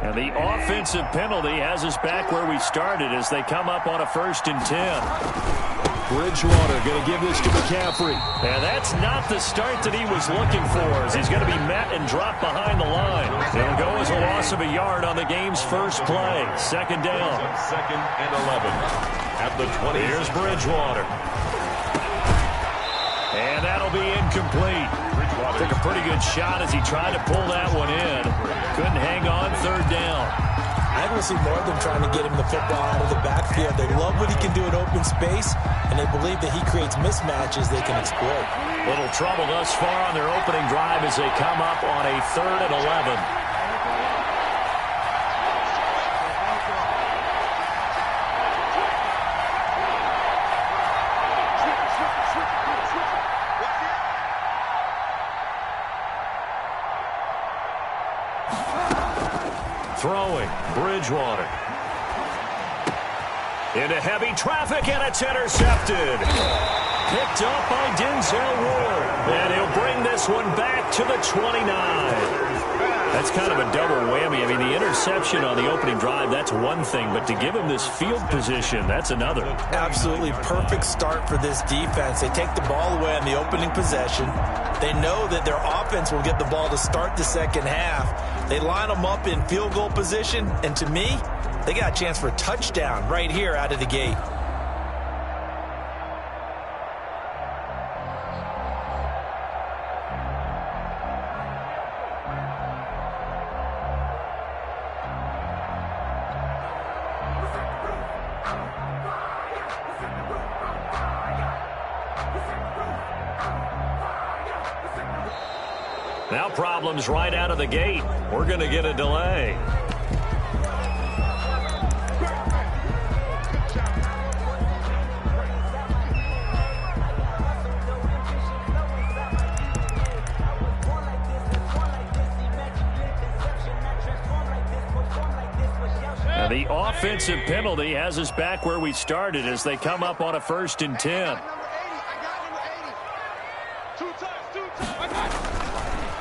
And the offensive penalty has us back where we started as they come up on a 1st and 10. Bridgewater going to give this to McCaffrey. And that's not the start that he was looking for, as he's going to be met and dropped behind the line. It'll go as a loss of a yard on the game's first play. 2nd down. 2nd and 11 at the 20. Here's Bridgewater. And that'll be incomplete. Took a pretty good shot as he tried to pull that one in. Couldn't hang on. 3rd down. I want to see more of them trying to get him the football out of the backfield. They love what he can do in open space, and they believe that he creates mismatches they can exploit. Little trouble thus far on their opening drive as they come up on a 3rd and 11. Throwing, Bridgewater. Into heavy traffic, and it's intercepted. Picked up by Denzel Ward. And he'll bring this one back to the 29. That's kind of a double whammy. I mean, the interception on the opening drive, that's one thing. But to give him this field position, that's another. Absolutely perfect start for this defense. They take the ball away on the opening possession. They know that their offense will get the ball to start the second half. They line them up in field goal position, and to me, they got a chance for a touchdown right here out of the gate. Now problems right out of the gate. We're going to get a delay. Now the offensive penalty has us back where we started as they come up on a 1st and 10.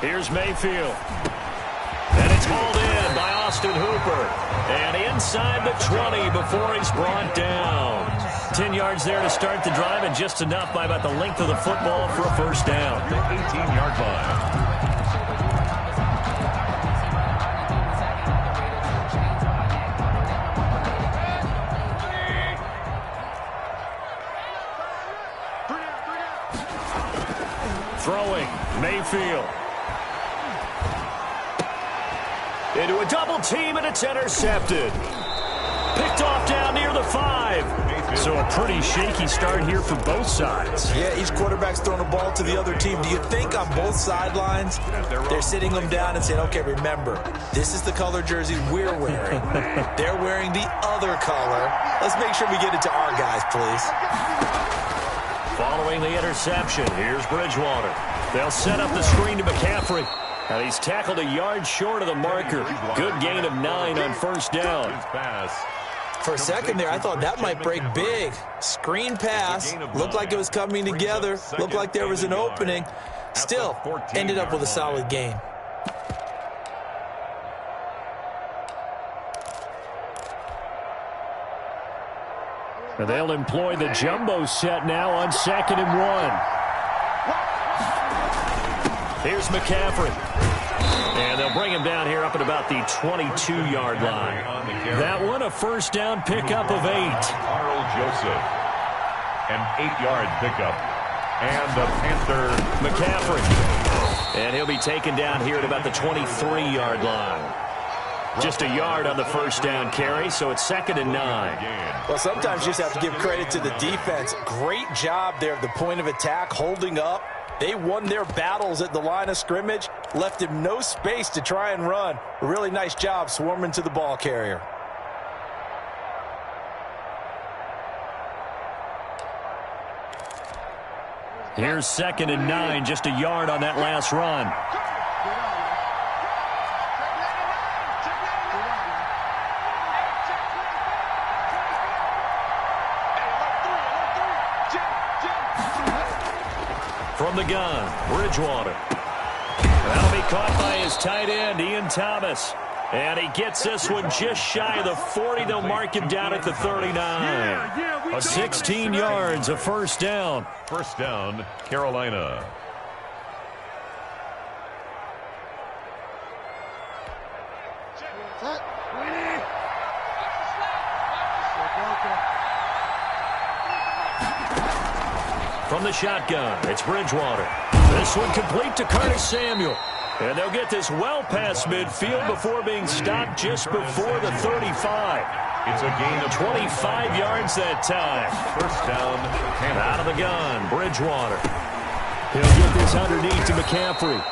Here's Mayfield. And it's hauled in by Austin Hooper. And inside the 20 before he's brought down. 10 yards there to start the drive, and just enough by about the length of the football for a 1st down. The 18-yard line. Throwing, Mayfield. Into a double team, and it's intercepted. Picked off down near the 5. So a pretty shaky start here for both sides. Yeah, each quarterback's throwing the ball to the other team. Do you think on both sidelines they're sitting them down and saying, okay, remember, this is the color jersey we're wearing. They're wearing the other color. Let's make sure we get it to our guys, please. Following the interception, here's Bridgewater. They'll set up the screen to McCaffrey. And he's tackled a yard short of the marker. Good gain of 9 on 1st down. For a second there, I thought that might break big. Screen pass. Looked like it was coming together. Looked like there was an opening. Still, ended up with a solid gain. And they'll employ the jumbo set now on 2nd and 1. Here's McCaffrey. And they'll bring him down here up at about the 22-yard line. That one a 1st down pickup of 8. Carl Joseph. An 8-yard pickup. And the Panther McCaffrey. And he'll be taken down here at about the 23-yard line. Just a yard on the 1st down carry, so it's 2nd and 9. Well, sometimes you just have to give credit to the defense. Great job there at the point of attack, holding up. They won their battles at the line of scrimmage, left him no space to try and run. A really nice job swarming to the ball carrier. Here's 2nd and 9, just a yard on that last run. From the gun, Bridgewater. That'll be caught by his tight end, Ian Thomas. And he gets this one just shy of the 40. They'll mark him down at the 39. 16 yards, a first down. First down, Carolina. From the shotgun, it's Bridgewater. This one complete to Curtis Samuel. And they'll get this well past midfield before being stopped just before the 35. It's a gain of 25 yards that time. First down, Tampa. Out of the gun, Bridgewater. He'll get this underneath to McCaffrey.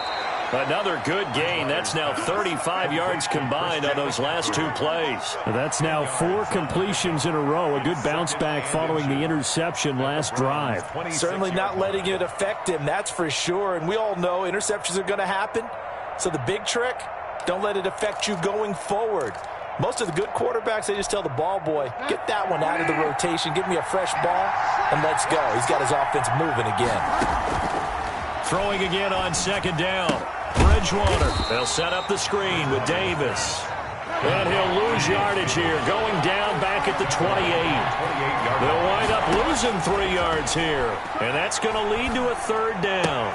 Another good gain. That's now 35 yards combined on those last two plays. That's now 4 completions in a row. A good bounce back following the interception last drive. Certainly not letting it affect him, that's for sure. And we all know interceptions are going to happen. So the big trick, don't let it affect you going forward. Most of the good quarterbacks, they just tell the ball boy, get that one out of the rotation, give me a fresh ball, and let's go. He's got his offense moving again. Throwing again on second down. Bridgewater. They'll set up the screen with Davis. And he'll lose yardage here, going down back at the 28. They'll wind up losing 3 yards here. And that's going to lead to a third down.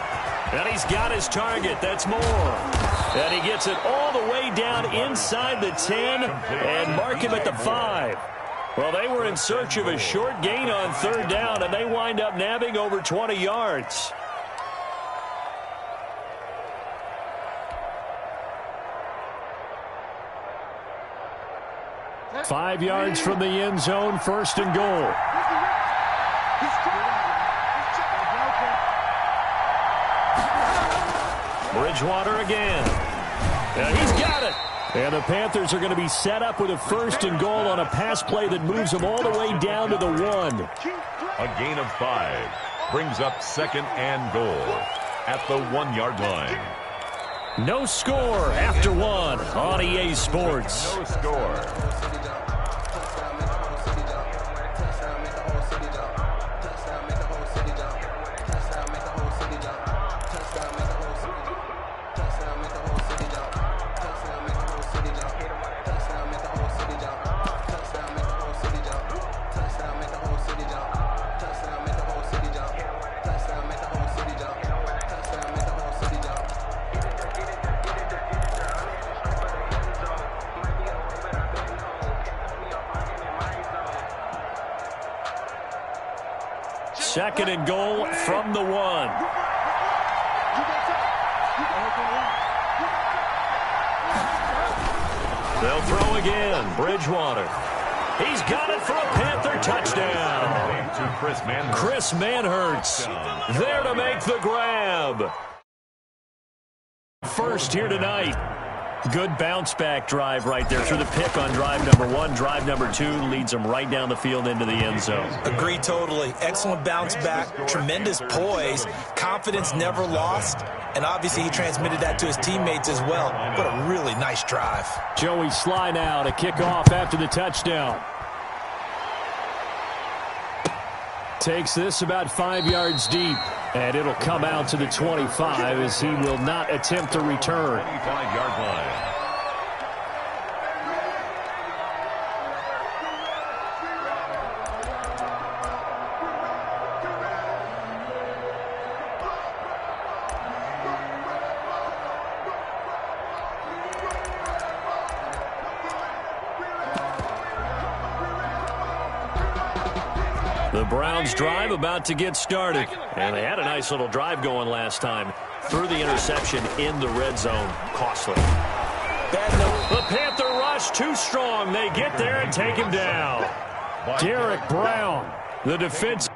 And he's got his target. That's more. And he gets it all the way down inside the 10 and mark him at the 5. Well, they were in search of a short gain on third down, and they wind up nabbing over 20 yards. Five yards from the end zone, first and goal. Bridgewater again. And he's got it. And the Panthers are going to be set up with a first and goal on a pass play that moves them all the way down to the 1. A gain of 5 brings up second and goal at the 1-yard line. No score after 1 on EA Sports. No score. Second and goal from the 1. They'll throw again. Bridgewater. He's got it for a Panther touchdown. To Chris Manhertz there to make the grab. First here tonight. Good bounce-back drive right there through the pick on drive number 1. Drive number 2 leads them right down the field into the end zone. Agree totally. Excellent bounce-back, tremendous poise, confidence never lost, and obviously he transmitted that to his teammates as well. What a really nice drive. Joey Sly now to kick off after the touchdown. Takes this about 5 yards deep, and it'll come out to the 25 as he will not attempt to return. 25-yard line. The Browns drive about to get started. And they had a nice little drive going last time. Through the interception in the red zone. Costly. The Panther rush too strong. They get there and take him down. Derek Brown, the defense.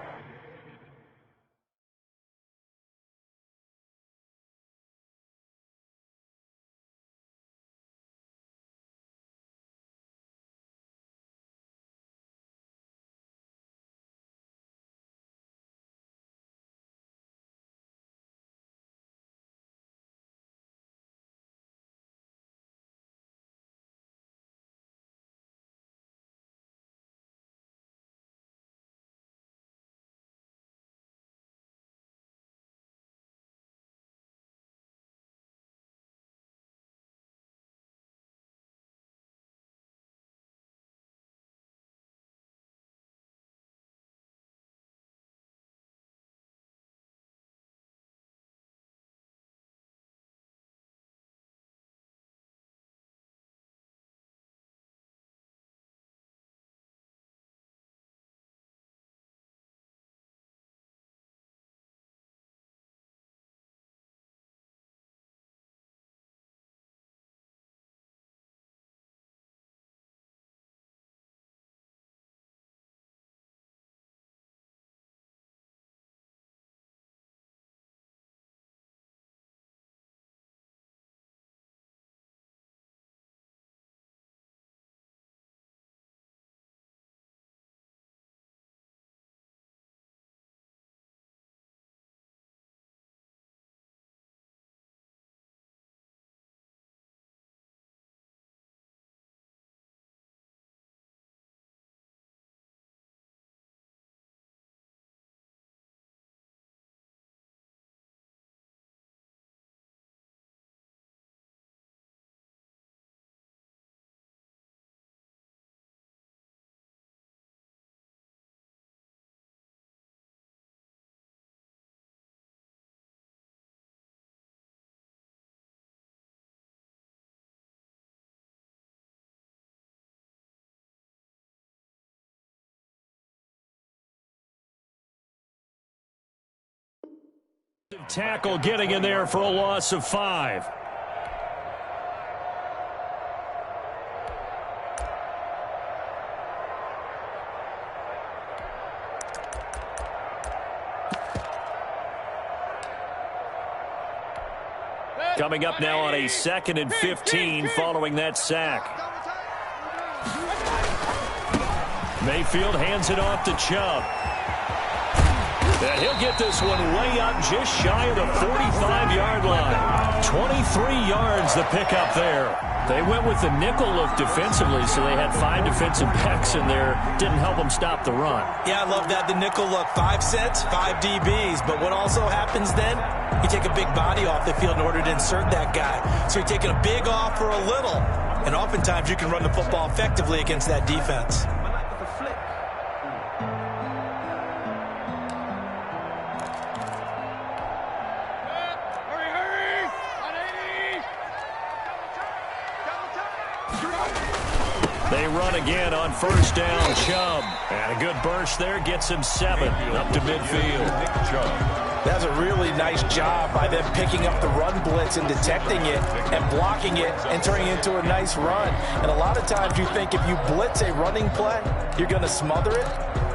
Tackle getting in there for a loss of 5. Coming up now on a 2nd and 15 following that sack. Mayfield hands it off to Chubb. And he'll get this one way up just shy of the 45-yard line. 23 yards the pickup there. They went with the nickel look defensively, so they had 5 defensive backs in there. Didn't help them stop the run. Yeah, I love that, the nickel look. 5 sets, 5 DBs. But what also happens then, you take a big body off the field in order to insert that guy. So you're taking a big off for a little. And oftentimes you can run the football effectively against that defense. They run again on first down. Chubb. And a good burst there gets him 7 up to midfield. That's a really nice job by them picking up the run blitz and detecting it and blocking it and turning it into a nice run. And a lot of times you think if you blitz a running play, you're going to smother it.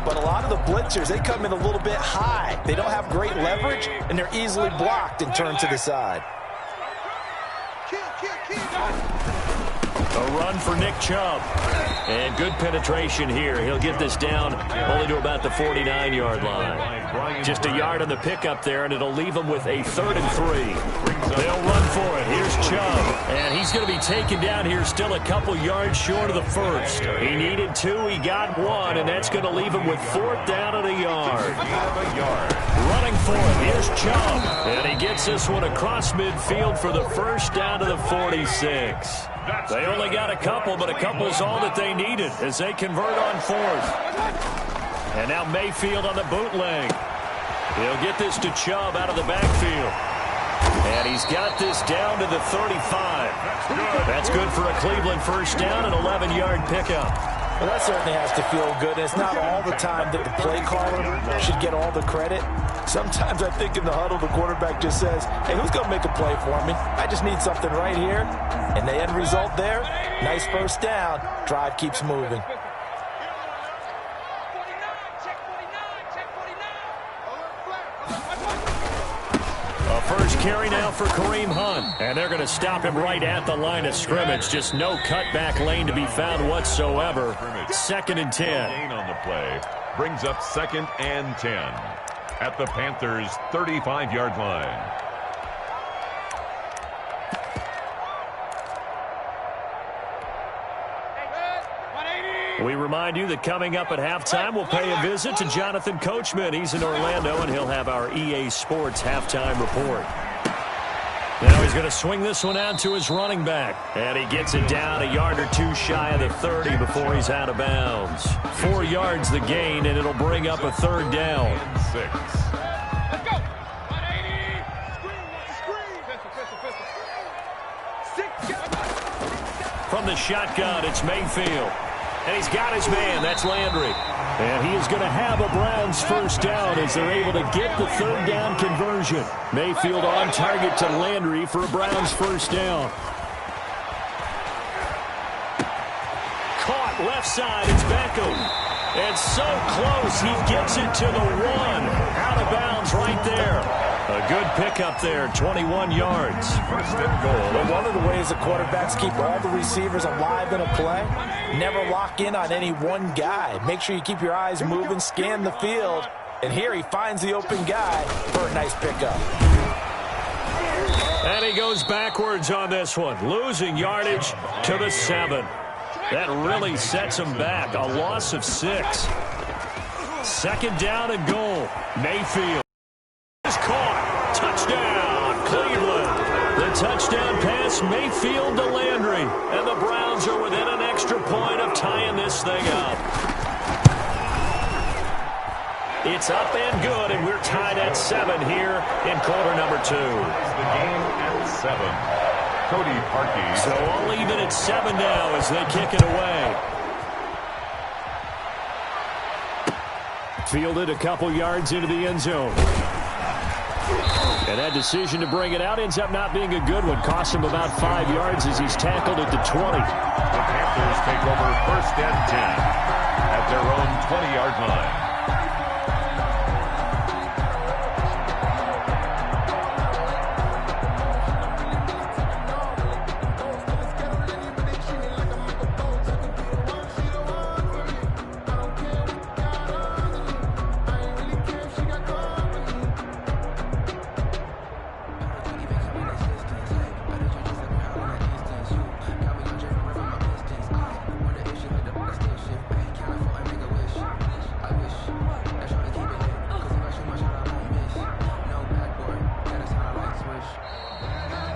But a lot of the blitzers, they come in a little bit high. They don't have great leverage, and they're easily blocked and turned to the side. A run for Nick Chubb. And good penetration here. He'll get this down only to about the 49-yard line. Just a yard on the pickup there, and it'll leave him with a 3rd and 3. They'll run for it. Here's Chubb. And he's going to be taken down here still a couple yards short of the first. He needed 2. He got 1, and that's going to leave him with 4th down and a yard. Running for it. Here's Chubb. And he gets this one across midfield for the first down to the 46. They only got a couple, but a couple's all that they needed as they convert on 4th. And now Mayfield on the bootleg. He'll get this to Chubb out of the backfield. And he's got this down to the 35. That's good for a Cleveland first down and 11-yard pickup. Well, that certainly has to feel good. It's not all the time that the play caller should get all the credit. Sometimes I think in the huddle, the quarterback just says, hey, who's going to make a play for me? I just need something right here. And the end result there, nice first down. Drive keeps moving. A first carry now for Kareem Hunt. And they're going to stop him right at the line of scrimmage. Just no cutback lane to be found whatsoever. 2nd and 10. Gain on the play brings up 2nd and 10 at the Panthers' 35-yard line. We remind you that coming up at halftime, we'll pay a visit to Jonathan Coachman. He's in Orlando, and he'll have our EA Sports halftime report. Now he's going to swing this one out to his running back. And he gets it down a yard or 2 shy of the 30 before he's out of bounds. 4 yards the gain, and it'll bring up a 3rd down. 6. From the shotgun, it's Mayfield. And he's got his man. That's Landry. And he is going to have a Browns first down as they're able to get the 3rd down conversion. Mayfield on target to Landry for a Browns first down. Caught left side. It's Beckham. And so close. He gets it to the 1. Out of bounds right there. A good pickup there, 21 yards. First and goal. Well, one of the ways the quarterbacks keep all the receivers alive in a play, never lock in on any one guy. Make sure you keep your eyes moving, scan the field. And here he finds the open guy for a nice pickup. And he goes backwards on this one, losing yardage to the 7. That really sets him back, a loss of 6. 2nd down and goal. Mayfield is caught. Touchdown, Cleveland. The touchdown pass, Mayfield to Landry. And the Browns are within an extra point of tying this thing up. It's up and good, and we're tied at 7 here in quarter number 2. The game at 7. Cody Parkey. So all even at 7 now as they kick it away. Fielded a couple yards into the end zone. And that decision to bring it out ends up not being a good one. Cost him about 5 yards as he's tackled at the 20. The Panthers take over 1st and 10 at their own 20-yard line.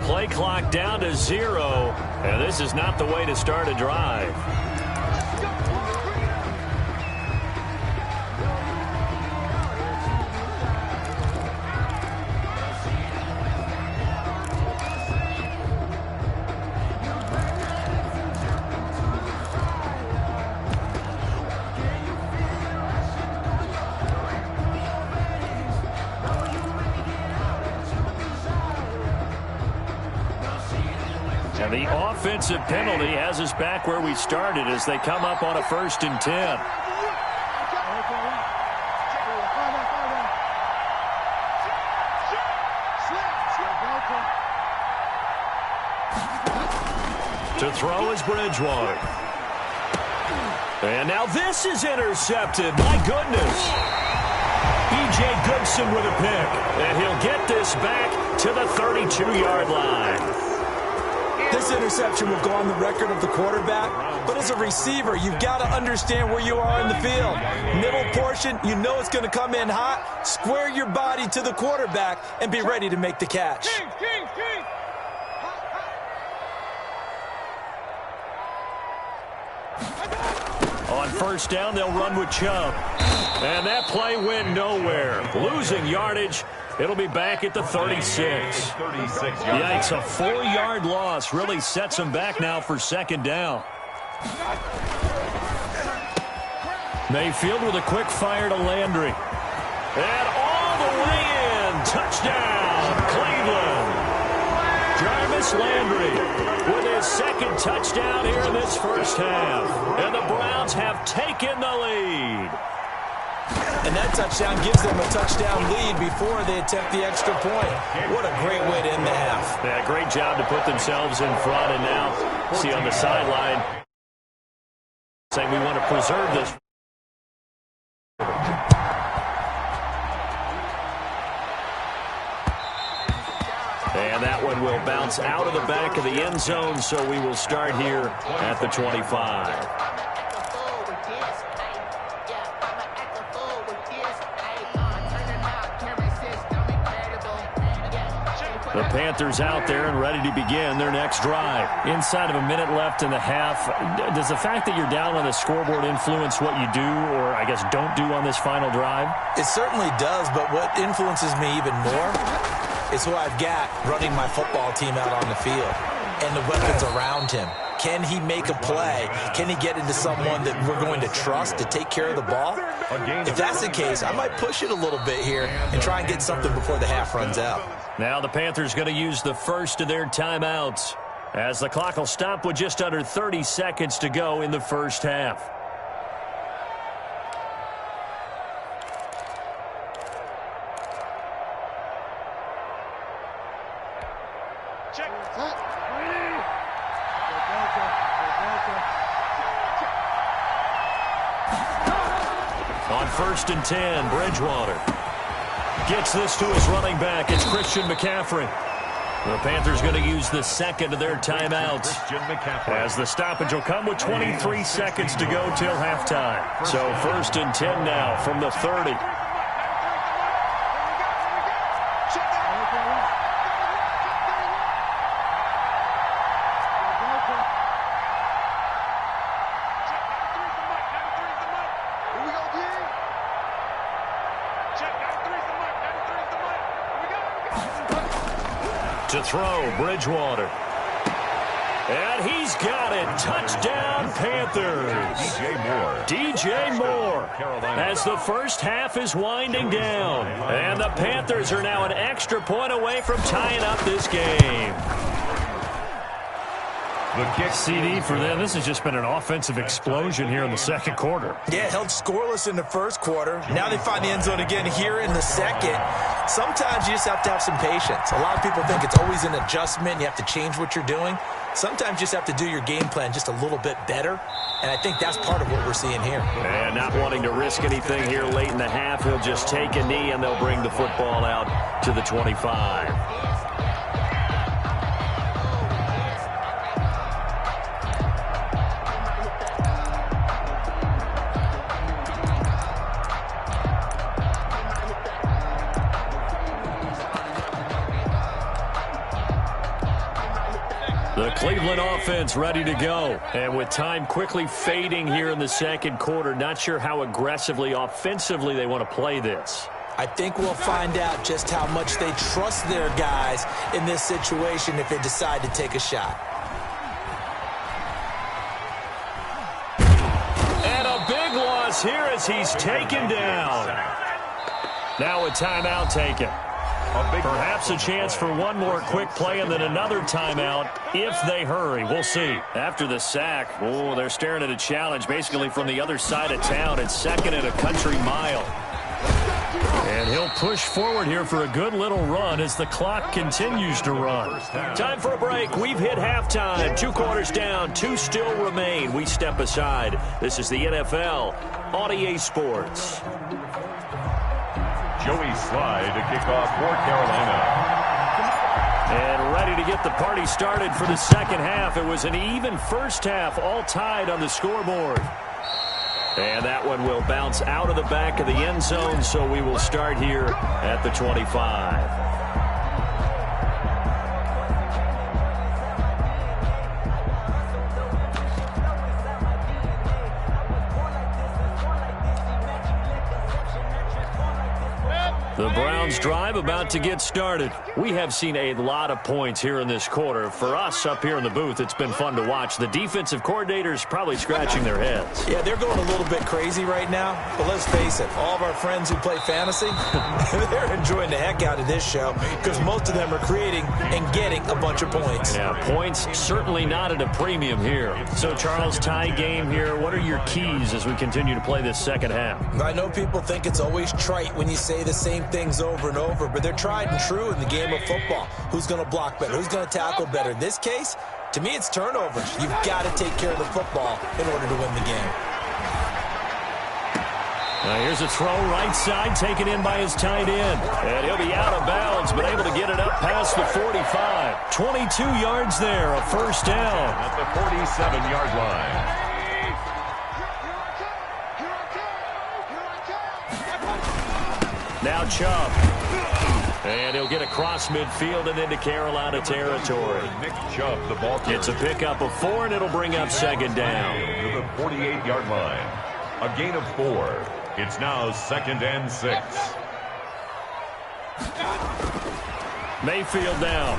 Play clock down to 0, and this is not the way to start a drive. And the offensive penalty has us back where we started as they come up on a 1st and 10. To throw is Bridgewater. And now this is intercepted. My goodness. E.J. Goodson with a pick. And he'll get this back to the 32-yard line. This interception will go on the record of the quarterback, but as a receiver, you've got to understand where you are in the field. Middle portion, you know it's going to come in hot. Square your body to the quarterback and be ready to make the catch. On 1st down, they'll run with Chubb. And that play went nowhere. Losing yardage. It'll be back at the 36. Yikes, a 4-yard loss really sets them back now for 2nd down. Mayfield with a quick fire to Landry. And all the way in. Touchdown, Cleveland. Jarvis Landry with his 2nd touchdown here in this 1st half. And the Browns have taken the lead. And that touchdown gives them a touchdown lead before they attempt the extra point. What a great way to end the half. Yeah, great job to put themselves in front. And now, see on the sideline, saying we want to preserve this. And that one will bounce out of the back of the end zone, so we will start here at the 25. The Panthers out there and ready to begin their next drive. Inside of a minute left in the half, does the fact that you're down on the scoreboard influence what you do or, I guess, don't do on this final drive? It certainly does, but what influences me even more is who I've got running my football team out on the field and the weapons around him. Can he make a play? Can he get into someone that we're going to trust to take care of the ball? If that's the case, I might push it a little bit here and try and get something before the half runs out. Now the Panthers going to use the first of their timeouts as the clock will stop with just under 30 seconds to go in the 1st half. On 1st and 10, Bridgewater gets this to his running back. It's Christian McCaffrey. The Panthers going to use the 2nd of their timeouts as the stoppage will come with 23 seconds to go till halftime. So 1st and 10 now from the 30. To throw, Bridgewater. And he's got it. Touchdown, Panthers. DJ Moore as the first half is winding down. And the Panthers are now an extra point away from tying up this game. The kick CD for them. This has just been an offensive explosion here in the second quarter. Yeah, held scoreless in the first quarter. Now they find the end zone again here in the second. Sometimes you just have to have some patience. A lot of people think it's always an adjustment. You have to change what you're doing. Sometimes you just have to do your game plan just a little bit better. And I think that's part of what we're seeing here. And not wanting to risk anything here late in the half, he'll just take a knee and they'll bring the football out to the 25. The Cleveland offense ready to go. And with time quickly fading here in the second quarter, not sure how aggressively, offensively they want to play this. I think we'll find out just how much they trust their guys in this situation if they decide to take a shot. And a big loss here as he's taken down. Now a timeout taken. Perhaps a chance for one more quick play and then another timeout if they hurry. We'll see. After the sack, oh, they're staring at a challenge basically from the other side of town. It's second and a country mile. And he'll push forward here for a good little run as the clock continues to run. Time for a break. We've hit halftime. 2 quarters down. 2 still remain. We step aside. This is the NFL on EA Sports. Joey Slye to kick off for Carolina. And ready to get the party started for the second half. It was an even first half, all tied on the scoreboard. And that one will bounce out of the back of the end zone, so we will start here at the 25. The Browns drive about to get started. We have seen a lot of points here in this quarter. For us up here in the booth, it's been fun to watch. The defensive coordinators probably scratching their heads. Yeah, they're going a little bit crazy right now. But let's face it, all of our friends who play fantasy, they're enjoying the heck out of this show because most of them are creating and getting a bunch of points. Yeah, points certainly not at a premium here. So, Charles, tie game here. What are your keys as we continue to play this second half? I know people think it's always trite when you say the same things over and over, but they're tried and true in the game of football. Who's going to block better? Who's going to tackle better? In this case, to me, it's turnovers. You've got to take care of the football in order to win the game. Now here's a throw right side, taken in by his tight end. And he'll be out of bounds, but able to get it up past the 45. 22 yards there, a first down. At the 47-yard line. Now Chubb. And he'll get across midfield and into Carolina territory. Nick Chubb, the ball carrier. It's a pickup of 4, and it'll bring up second down. To the 48-yard line. A gain of 4. It's now 2nd and 6. Mayfield down.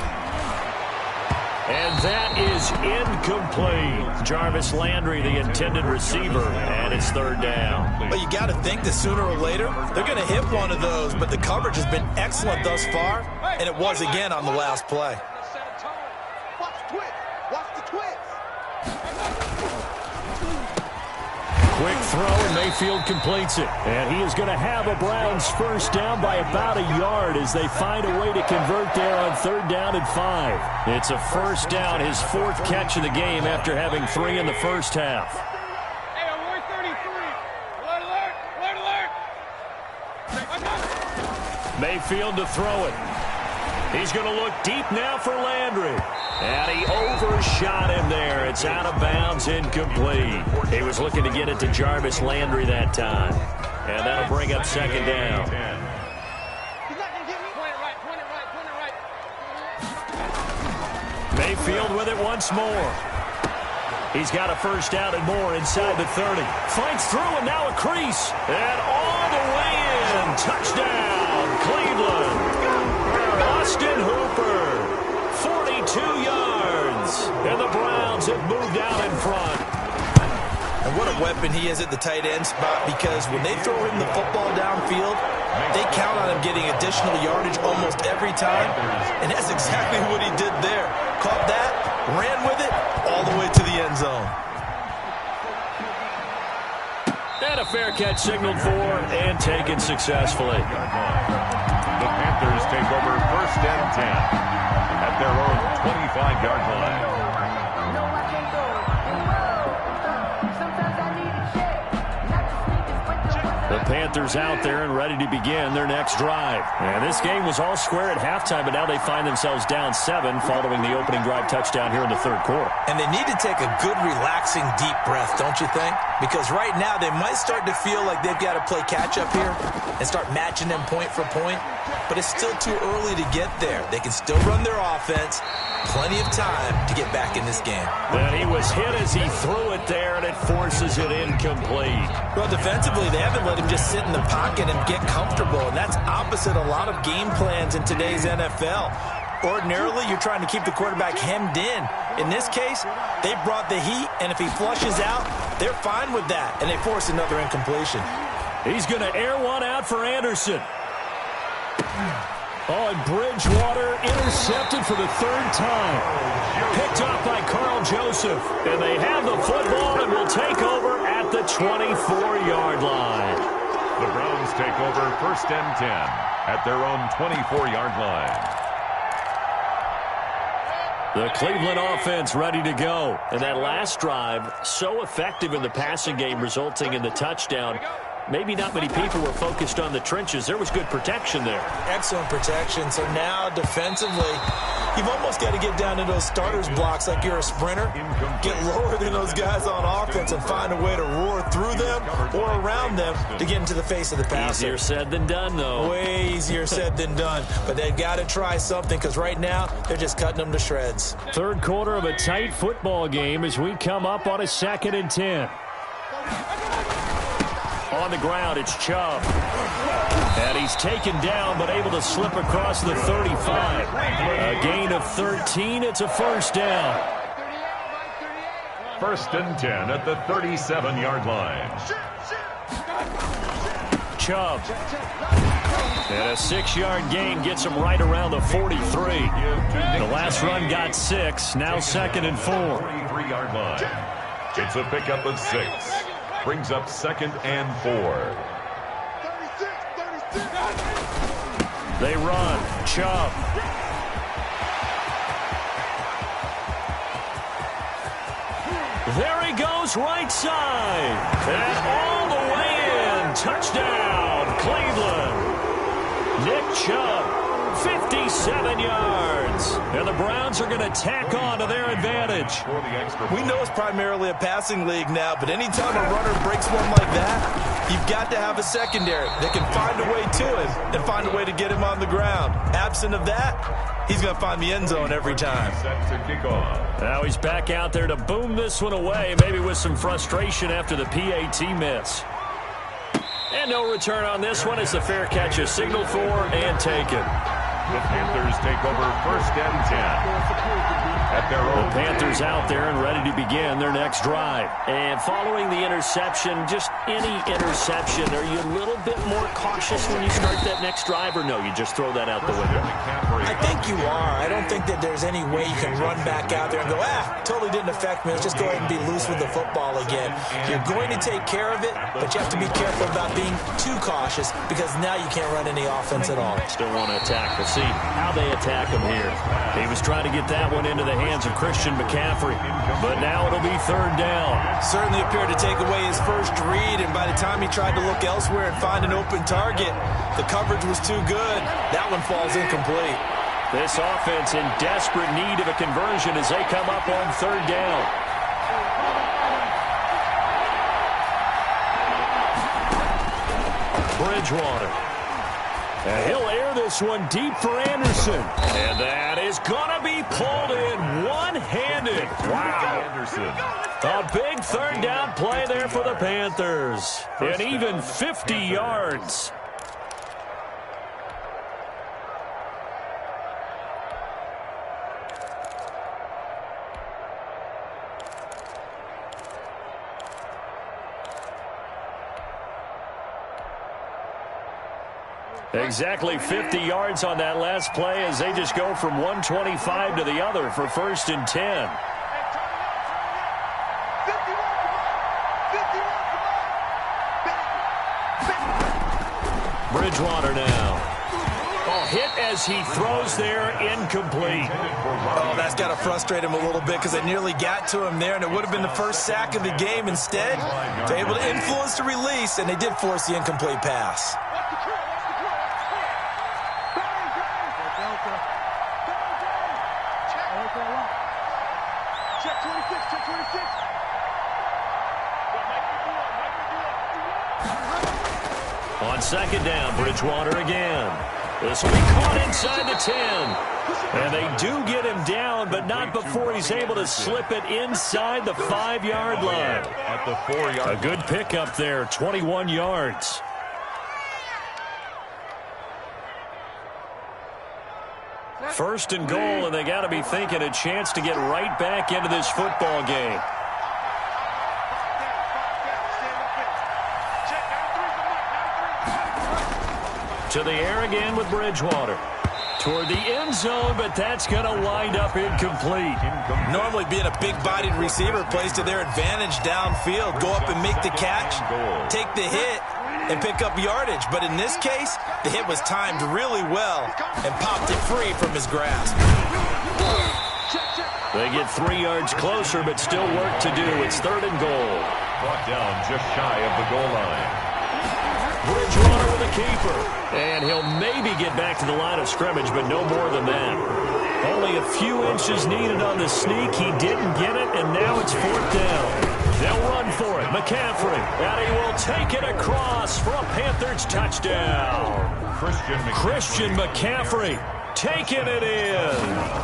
And that is incomplete. Jarvis Landry, the intended receiver, and it's 3rd down. But you got to think that sooner or later, they're going to hit one of those, but the coverage has been excellent thus far, and it was again on the last play. Quick throw, and Mayfield completes it. And he is going to have a Browns first down by about a yard as they find a way to convert there on 3rd down and 5. It's a first down, his 4th catch of the game after having 3 in the first half. Hey, I'm 33. Alert. Mayfield to throw it. He's going to look deep now for Landry. And he overshot him there. It's out of bounds, incomplete. He was looking to get it to Jarvis Landry that time. And that'll bring up second down. He's not going to get me. Point it right. Mayfield with it once more. He's got a first down and more inside the 30. Fights through and now a crease. And all the way in. Touchdown, Cleveland. Austin Hooper. 42 yards. yards. And the Browns have moved out in front. And what a weapon he is at the tight end spot, because when they throw him the football downfield, they count on him getting additional yardage almost every time. And that's exactly what he did there. Caught that, ran with it, all the way to the end zone. And a fair catch signaled for and taken successfully. The Panthers take over 1st and 10 at their own 25-yard line. The Panthers out there and ready to begin their next drive. And this game was all square at halftime, but now they find themselves down 7 following the opening drive touchdown here in the third quarter. And they need to take a good, relaxing, deep breath, don't you think? Because right now they might start to feel like they've got to play catch-up here and start matching them point for point. But it's still too early to get there. They can still run their offense. Plenty of time to get back in this game. And he was hit as he threw it there, and it forces it incomplete. Well, defensively, they haven't let him just sit in the pocket and get comfortable, and that's opposite a lot of game plans in today's NFL. Ordinarily, you're trying to keep the quarterback hemmed in. In this case, they brought the heat, and if he flushes out, they're fine with that, and they force another incompletion. He's going to air one out for Anderson. Oh, and Bridgewater intercepted for the third time. Picked up by Carl Joseph. And they have the football and will take over at the 24-yard line. The Browns take over 1st and 10 at their own 24-yard line. The Cleveland offense ready to go. And that last drive, so effective in the passing game, resulting in the touchdown. Maybe not many people were focused on the trenches. There was good protection there. Excellent protection. So now defensively, you've almost got to get down to those starters blocks like you're a sprinter. Get lower than those guys on offense and find a way to roar through them or around them to get into the face of the passer. Easier said than done, though. Way easier said than done. But they've got to try something, because right now they're just cutting them to shreds. Third quarter of a tight football game as we come up on a 2nd and 10. On the ground, it's Chubb. And he's taken down, but able to slip across the 35. A gain of 13. It's a first down. 1st and 10 at the 37-yard line. Chubb. And a 6-yard gain gets him right around the 43. The last run got 6. Now 2nd and 4. 43-yard line. It's a pickup of 6. Brings up 2nd and 4. They run. Chubb. There he goes, right side. And all the way in. Touchdown, Cleveland. Nick Chubb, 57 yards. And the Browns are going to tack on to their advantage. We know it's primarily a passing league now, but anytime a runner breaks one like that, you've got to have a secondary that can find a way to him and find a way to get him on the ground. Absent of that, he's going to find the end zone every time. Set to kick off. Now he's back out there to boom this one away, maybe with some frustration after the PAT miss. And no return on this one as the fair catch is signaled for and taken. The Panthers take over 1st and 10 at their own. The Panthers out there and ready to begin their next drive. And following the interception, just any interception, are you a little bit more cautious when you start that next drive, or no, you just throw that out the window? I think you are. I don't think that there's any way you can run back out there and go, totally didn't affect me. Let's just go ahead and be loose with the football again. You're going to take care of it, but you have to be careful about being too cautious, because now you can't run any offense at all. Still want to attack. We'll see how they attack him here. He was trying to get that one into the hands of Christian McCaffrey, but now it'll be 3rd down. Certainly appeared to take away his first read, and by the time he tried to look elsewhere and find an open target, the coverage was too good. That one falls incomplete. This offense in desperate need of a conversion as they come up on 3rd down. Bridgewater. And he'll air this one deep for Anderson. And that is going to be pulled in one-handed. Wow. Anderson. A big 3rd down play there for the Panthers. And even 50 yards. Exactly 50 yards on that last play as they just go from 125 to the other for 1st and 10. Bridgewater now. Oh, hit as he throws there, incomplete. Oh, that's got to frustrate him a little bit because they nearly got to him there, and it would have been the first sack of the game. Instead, they're able to influence the release, and they did force the incomplete pass. Check 26, check 26. On 2nd down, Bridgewater again. This will be caught inside the 10. And they do get him down, but not before he's able to slip it inside the 5-yard line. At the 4-yard. A good pickup there, 21 yards. First and goal, and they got to be thinking a chance to get right back into this football game. To the air again with Bridgewater. Toward the end zone, but that's going to wind up incomplete. Normally being a big-bodied receiver plays to their advantage downfield. Go up and make the catch, take the hit, and pick up yardage. But in this case, the hit was timed really well and popped it free from his grasp. They get 3 yards closer, but still work to do. It's 3rd and goal. Brought down just shy of the goal line. Bridgewater with a keeper. And he'll maybe get back to the line of scrimmage, but no more than that. Only a few inches needed on the sneak. He didn't get it, and now it's 4th down. They'll run for it. McCaffrey. And he will take it across for a Panthers touchdown. Christian McCaffrey taking it in.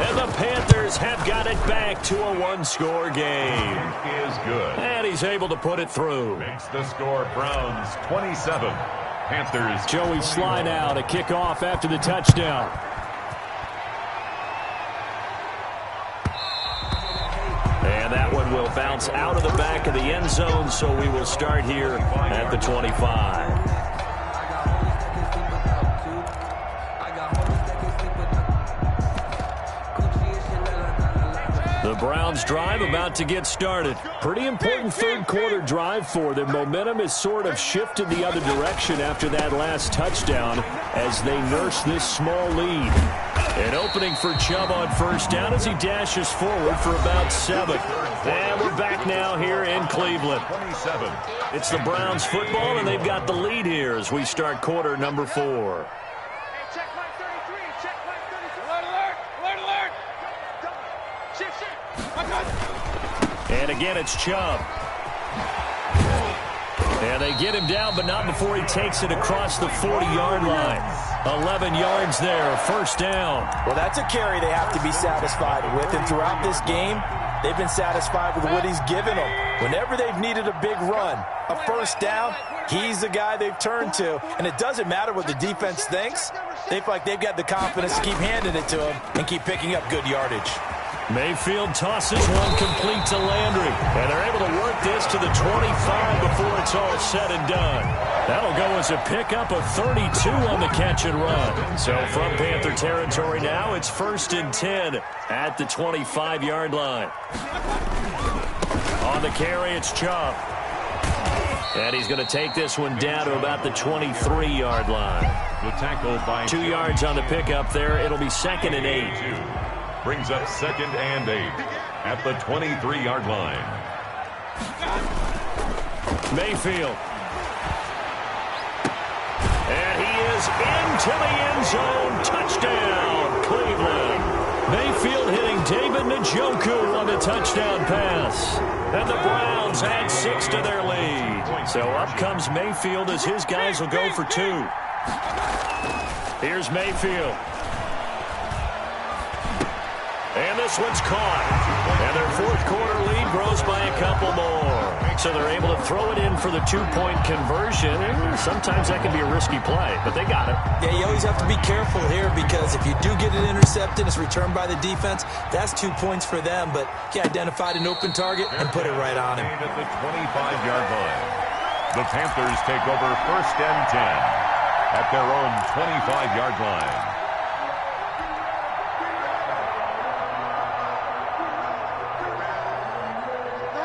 And the Panthers have got it back to a 1-score game. Is good. And he's able to put it through. Makes the score Browns 27. Panthers. Joey Sly now to kick off after the touchdown. And that one will bounce out of the back of the end zone, so we will start here at the 25. The Browns drive about to get started. Pretty important 3rd quarter drive for them. Momentum has sort of shifted the other direction after that last touchdown as they nurse this small lead. An opening for Chubb on 1st down as he dashes forward for about 7. And we're back now here in Cleveland. 27. It's the Browns football, and they've got the lead here as we start quarter number 4. And again, it's Chubb. And they get him down, but not before he takes it across the 40-yard line. 11 yards there, 1st down. Well, that's a carry they have to be satisfied with. And throughout this game, they've been satisfied with what he's given them. Whenever they've needed a big run, a 1st down, he's the guy they've turned to. And it doesn't matter what the defense thinks. They feel like they've got the confidence to keep handing it to him and keep picking up good yardage. Mayfield tosses one complete to Landry. And they're able to work this to the 25 before it's all said and done. That'll go as a pickup of 32 on the catch and run. So from Panther territory now, it's 1st and 10 at the 25-yard line. On the carry, it's Chubb. And he's going to take this one down to about the 23-yard line. The tackle by 2 yards on the pickup there. It'll be 2nd and 8. Brings up 2nd and 8 at the 23-yard line. Mayfield. And he is into the end zone. Touchdown, Cleveland. Mayfield hitting David Njoku on the touchdown pass. And the Browns add 6 to their lead. So up comes Mayfield as his guys will go for 2. Here's Mayfield. And this one's caught. And their 4th quarter lead grows by a couple more. So they're able to throw it in for the 2-point conversion. And sometimes that can be a risky play, but they got it. Yeah, you always have to be careful here because if you do get it intercepted, it's returned by the defense. That's 2 points for them, but he identified an open target and put it right on him. At the 25-yard line. The Panthers take over 1st and 10. at their own 25-yard line.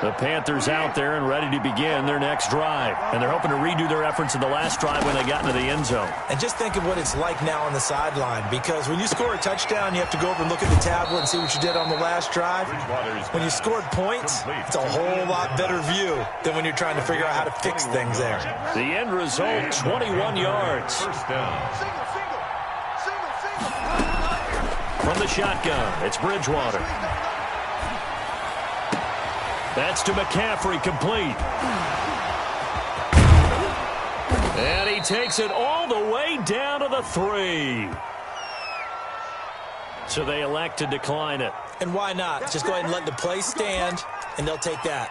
The Panthers out there and ready to begin their next drive. And they're hoping to redo their efforts in the last drive when they got into the end zone. And just think of what it's like now on the sideline, because when you score a touchdown, you have to go over and look at the tablet and see what you did on the last drive. When you scored points, it's a whole lot better view than when you're trying to figure out how to fix things there. The end result, 21 yards. First down. From the shotgun, it's Bridgewater. That's to McCaffrey, complete. And he takes it all the way down to the 3. So they elect to decline it. And why not? Just go ahead and let the play stand, and they'll take that.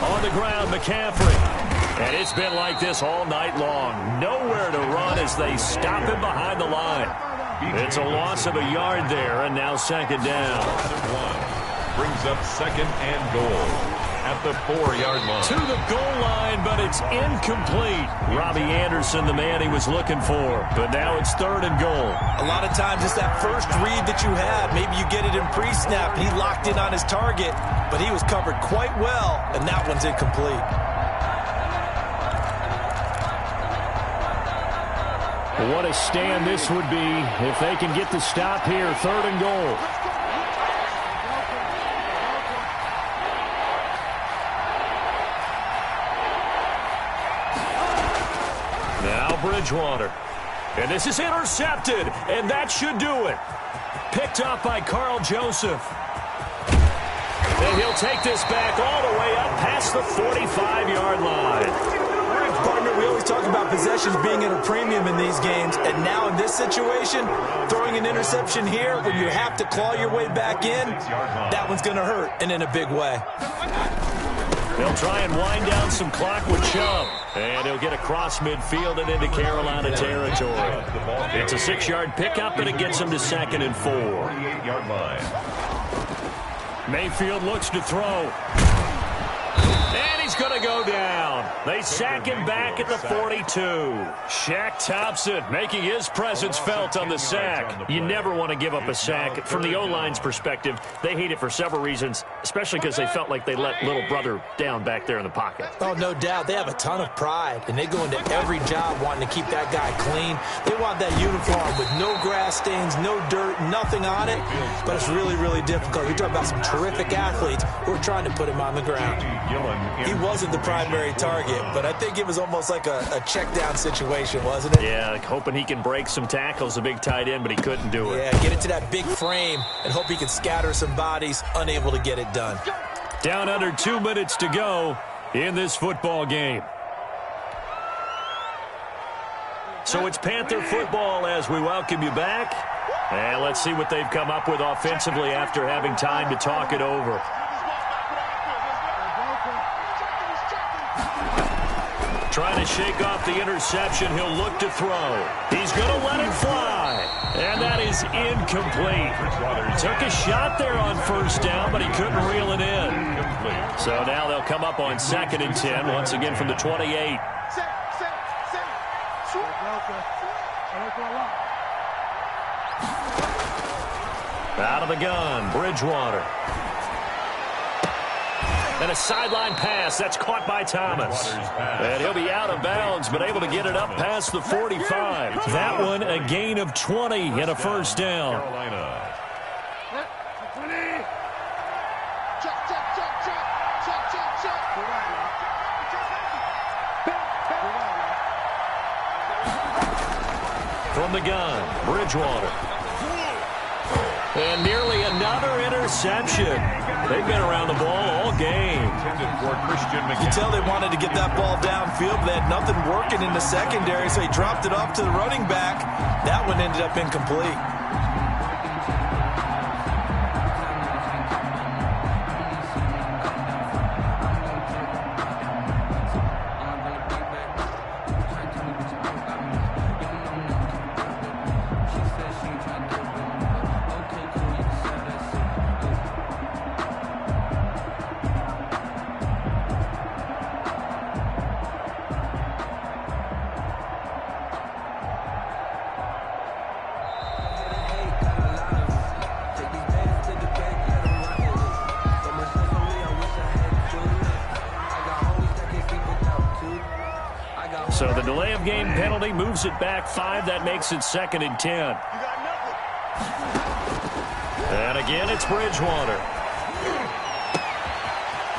On the ground, McCaffrey. And it's been like this all night long. Nowhere to run as they stop him behind the line. It's a loss of a yard there, and now second down. Brings up second and goal at the 4-yard line. To the goal line, but it's incomplete. Robbie Anderson, the man he was looking for. But now it's third and goal. A lot of times it's that first read that you had. Maybe you get it in pre-snap, and he locked in on his target, but he was covered quite well, and that one's incomplete. What a stand this would be if they can get the stop here. Third and goal. Now Bridgewater. And this is intercepted, and that should do it. Picked up by Carl Joseph. And he'll take this back all the way up past the 45-yard line. Partner, we always talk about possessions being at a premium in these games, and now in this situation, throwing an interception here when you have to claw your way back in, that one's going to hurt, and in a big way. They'll try and wind down some clock with Chubb, and he'll get across midfield and into Carolina territory. It's a 6-yard pickup, and it gets him to second and 4. 48-yard line. Mayfield looks to throw. And he's going to go down. They sack him back at the 42. Shaq Thompson making his presence felt on the sack. You never want to give up a sack. From the O-line's perspective, they hate it for several reasons, especially because they felt like they let little brother down back there in the pocket. Oh, no doubt. They have a ton of pride, and they go into every job wanting to keep that guy clean. They want that uniform with no grass stains, no dirt, nothing on it, but it's really, really difficult. You're talking about some terrific athletes who are trying to put him on the ground. He wasn't the primary target, but I think it was almost like a check-down situation, wasn't it? Yeah, like hoping he can break some tackles, a big tight end, but he couldn't do it. Yeah, get it to that big frame and hope he can scatter some bodies, unable to get it done. Down under 2 minutes to go in this football game. So it's Panther football as we welcome you back. And let's see what they've come up with offensively after having time to talk it over. Trying to shake off the interception. He'll look to throw. He's going to let it fly. And that is incomplete. Took a shot there on first down, but he couldn't reel it in. So now they'll come up on second and 10, once again from the 28. Out of the gun, Bridgewater. And a sideline pass. That's caught by Thomas. And he'll be out of bounds, but able to get it up past the 45. That one, a gain of 20 and a first down. From the gun, Bridgewater. And nearly another interception. They've been around the ball all game. You can tell they wanted to get that ball downfield, but they had nothing working in the secondary, so he dropped it off to the running back. That one ended up incomplete. So the delay of game penalty moves it back 5. That makes it 2nd and 10. And again, it's Bridgewater.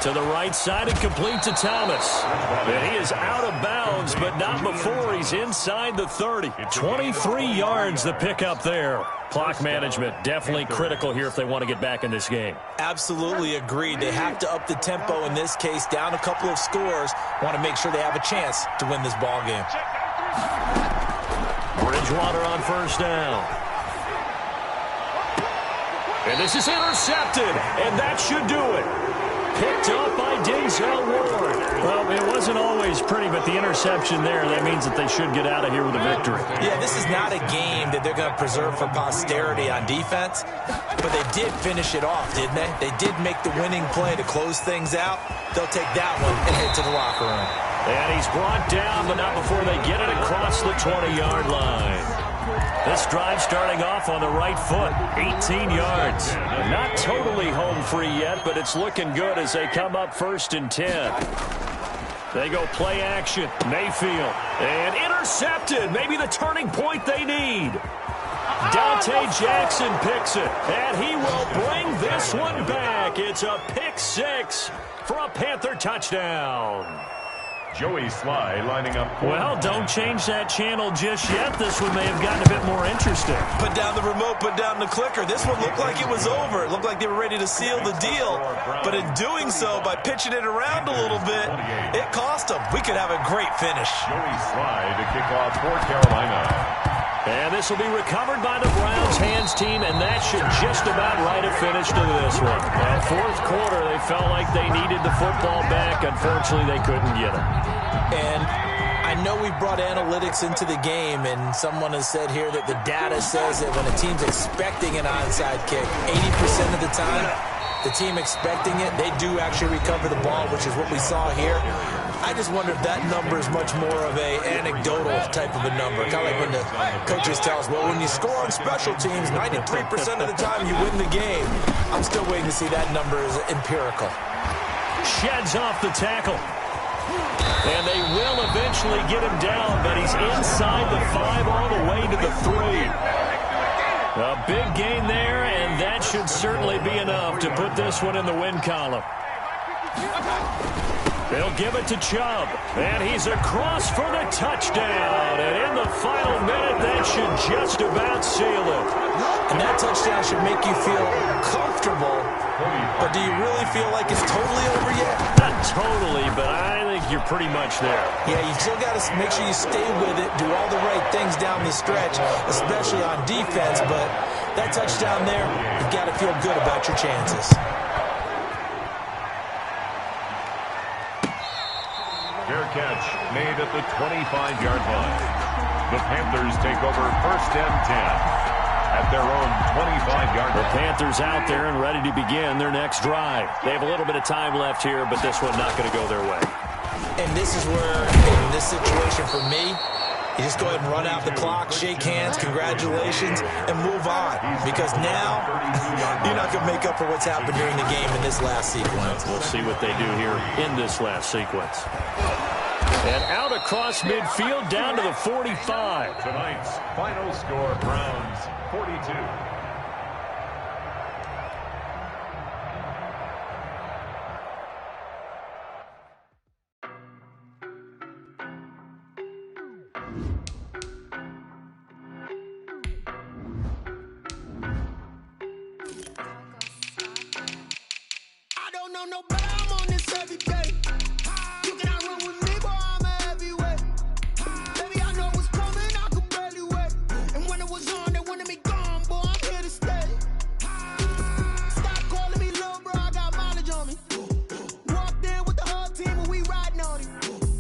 To the right side and complete to Thomas. And he is out of bounds, but not before he's inside the 30. 23 yards the pickup there. Clock management definitely critical here if they want to get back in this game. Absolutely agreed. They have to up the tempo in this case, down a couple of scores. Want to make sure they have a chance to win this ball game. Bridgewater on 1st down. And this is intercepted, and that should do it. Picked up by Denzel Ward. Well, it wasn't always pretty, but the interception there, that means that they should get out of here with a victory. Yeah, this is not a game that they're going to preserve for posterity on defense, but they did finish it off, didn't they? They did make the winning play to close things out. They'll take that one and head to the locker room. And he's brought down, but not before they get it across the 20-yard line. This drive starting off on the right foot, 18 yards. Not totally home free yet, but it's looking good as they come up 1st and 10. They go play action, Mayfield, and intercepted. Maybe the turning point they need. Dante Jackson picks it, and he will bring this one back. It's a pick 6 for a Panther touchdown. Joey Sly lining up. Well, don't change that channel just yet. This one may have gotten a bit more interesting. Put down the remote, put down the clicker. This one looked like it was over. It looked like they were ready to seal the deal. But in doing so, by pitching it around a little bit, it cost them. We could have a great finish. Joey Sly to kick off for Carolina. And this will be recovered by the Browns hands team, and that should just about write a finish to this one. Well, 4th quarter, they felt like they needed the football back. Unfortunately, they couldn't get it. And I know we brought analytics into the game, and someone has said here that the data says that when a team's expecting an onside kick, 80% of the time, the team expecting it, they do actually recover the ball, which is what we saw here. I just wonder if that number is much more of a anecdotal type of a number. Kind of like when the coaches tell us, well, when you score on special teams, 93% of the time you win the game. I'm still waiting to see that number is empirical. Sheds off the tackle. And they will eventually get him down, but he's inside the 5 all the way to the 3. A big gain there, and that should certainly be enough to put this one in the win column. They'll give it to Chubb, and he's across for the touchdown. And in the final minute, that should just about seal it. And that touchdown should make you feel comfortable, but do you really feel like it's totally over yet? Not totally, but I think you're pretty much there. Yeah, you still got to make sure you stay with it, do all the right things down the stretch, especially on defense, but that touchdown there, you've got to feel good about your chances. Fair catch made at the 25-yard line. The Panthers take over 1st and 10 at their own 25-yard line. The Panthers out there and ready to begin their next drive. They have a little bit of time left here, but this one not going to go their way. And this is where, in this situation for me, you just go ahead and run out the clock, shake hands, congratulations, and move on. Because now, you're not going to make up for what's happened during the game in this last sequence. We'll see what they do here in this last sequence. And out across midfield, down to the 45. Tonight's final score, Browns 42. I don't know no better, I'm on this every day. You cannot run with me, boy, I'm a heavyweight. Baby, I know what's coming, I could barely wait. And when it was on, they wanted me gone, boy, I'm here to stay. Stop calling me little bro, I got mileage on me. Walked in with the whole team and we riding on him.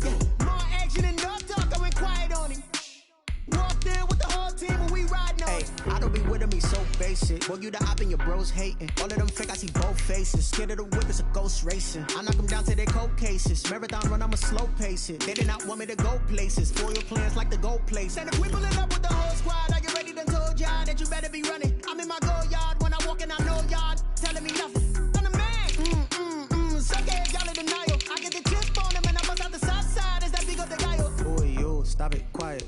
Yeah, more action and no talk, I went quiet on him. Walked in with the whole team and we riding on him. I don't be with me so basic. Boy, you the op and your bros hating. All of them fake, I see both faces. Scared of the whip, it's a ghost racing. I knock them down to their cold cases. Marathon run, I'ma slow pace it. They did not want me to go places. Spoil your plans like the gold place. And if we pulling up with the whole squad, are you ready? Done told y'all that you better be running. I'm in my go yard when I walk in, I know y'all telling me nothing. I'm the man. Suck it, y'all in denial. I get the chip on him and I bust out the south side. Is that big of the guy? Who are you?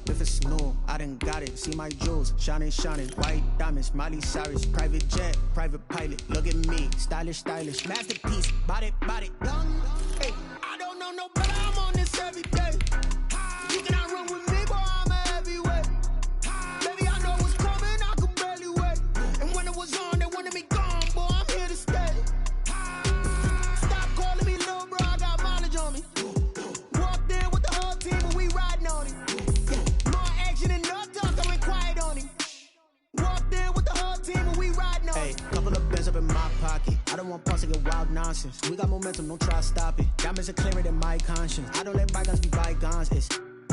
if it's new, I done got it. See my jewels, shining, shining, white diamonds, Miley Cyrus, private jet, private pilot. Look at me, stylish, stylish, masterpiece, body, young. Hey, I don't know no better, I'm on this every day. You cannot run with me, boy, I'm a heavyweight. Baby, I know what's coming, I could barely wait. And when it was on, they wanted me gone, boy, I'm here to stay. Stop calling me little bro, I got mileage on me. Walked in with the whole team, and we riding on it. Yeah, more action and no talk, I went quiet on him. Walked in with the whole team, and we riding on it. Hey, couple of bands up in my pocket. I don't want pause to get wild nonsense. We got momentum, don't try to stop it. Diamonds are clearer than my conscience. I don't let bygones be bygones.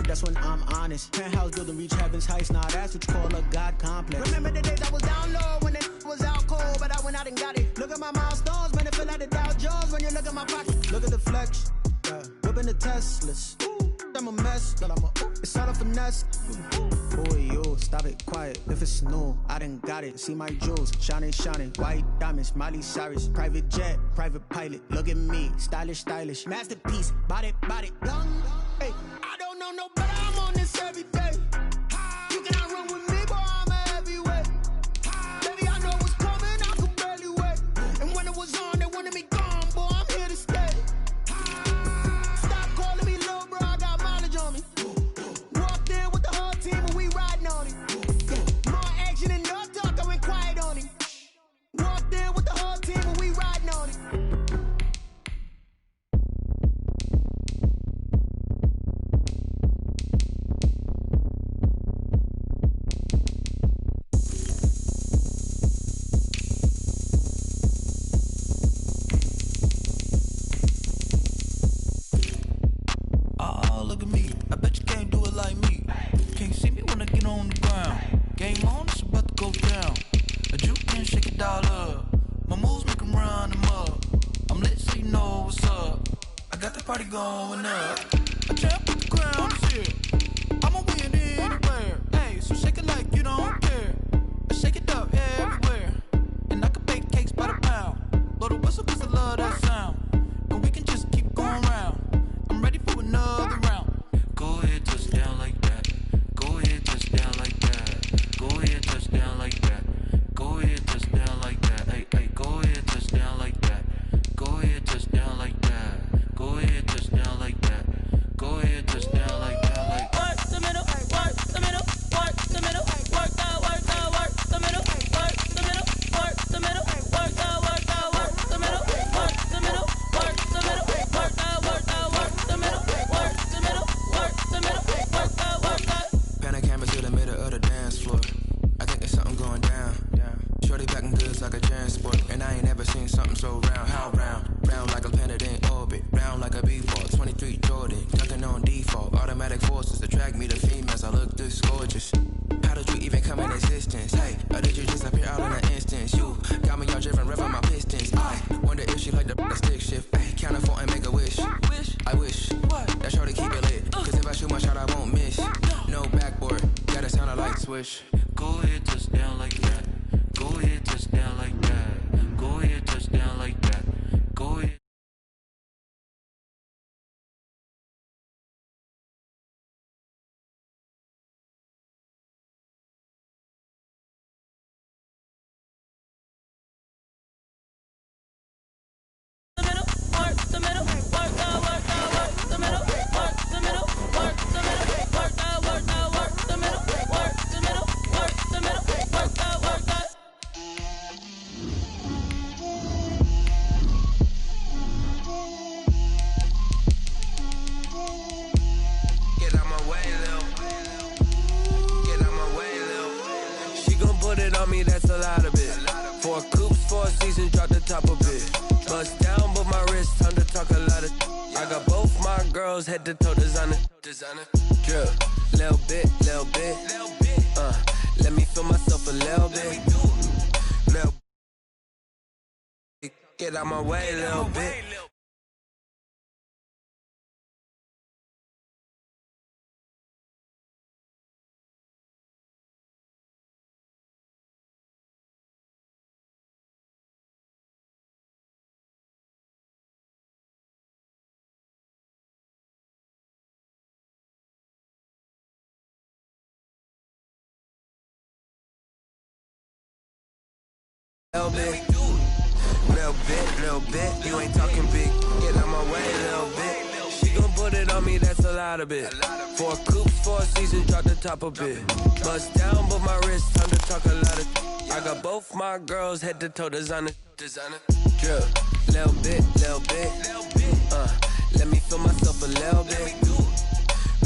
That's when I'm honest. Penthouse building, reach heaven's heights. Nah, that's what you call a God complex. Remember the days I was down low when it was out cold, but I went out and got it. Look at my milestones, man, it feel like the Dow Jones when you look at my pocket. Look at the flex, whipping the Teslas. I'm a mess, but it's all a finesse. Boy, yo, stop it, quiet. If it's new, I done got it. See my jewels, shining, shining, white diamonds, Miley Cyrus, private jet, private pilot. Look at me, stylish, stylish, masterpiece, body, young. Hey, I don't know no better, I'm on this every day. You cannot run with me, boy, I'm a heavyweight. Baby, I know what's coming, I could barely wait. And when it was on, they wanted me gone, boy, I'm here to stay. Stop calling me little bro, I got mileage on me. Walked in with the whole team, and we riding on it. Yeah, more action and no talk, I went quiet on him. Walked in with the whole team, and we riding on it. Oh, look at me. I bet you can't do it like me. Can't see me when I get on the ground. Game on, it's about to go down. A juke can shake it all up. My moves make 'em run them up. I'm lit so you know what's up. I got the party going up. I jump with the ground is here. I'ma win anywhere. Hey, so shake it like you don't care. I shake it up everywhere. And I can bake cakes by the pound. Blow the whistle 'cause I love that sound. And we can just keep going round. I'm ready for another round. Go ahead, touch down like that. Go ahead, touch down like that. Go ahead, touch down like that. Go ahead, touch down like that. Hey, hey, go ahead, touch down like that. Go ahead, touch down like that. Go ahead, touch down like that. Go ahead, touch down like that. Like work the middle, work the middle, work the middle, work that, work that, work the middle, work the middle, work the middle, work that, work that, work the middle, work the middle, work the middle, work that, work that, work the middle, work the middle, work the middle, work that, work that. Pan a canvas to the middle of the dance floor. I think there's something going down. Shorty packing goods like a transport, and I ain't never seen something so round. How round? Round like a planet in orbit, round like a b-ball. 23 Jordan, dunking on default. Automatic forces attract me to females. I look this gorgeous. How did you even come in existence? Hey, or did you just appear out in an instance? You got me all driven, revving my pistons. I wonder if she like the stick shift. Hey, count a 4 and make a wish. I wish that shorty keep it lit. 'Cause if I shoot my shot, I won't miss. No backboard, gotta sound a light switch. Go ahead, touch down like that. Go ahead, touch down like that. Go ahead, touch down like that. Go ahead. The middle, work the middle, work that, work that, work the middle, work the middle, work the middle, work that, work that, work the middle, work the middle, work the middle, work that, work that. Get out my way, Lil. Get out my way, Lil. She gon' put it on me, that's a lot of it. 4 coops, 4 seasons, drop the top of it. Bust down, but my wrist, time to talk a lot of. I got both my girls, head to toe designer. Drip, little bit, little bit. Let me feel myself a little bit. Little. Get out my way, little bit. Little bit, you ain't talking big. Get out my way, little bit. She gon' put it on me, that's a lot of it. 4 coops, 4 seasons, drop the top a bit. Bust down, but my wrist, time to talk a lot of. I got both my girls head to toe designer. Drip, little bit. Let me feel myself a little bit.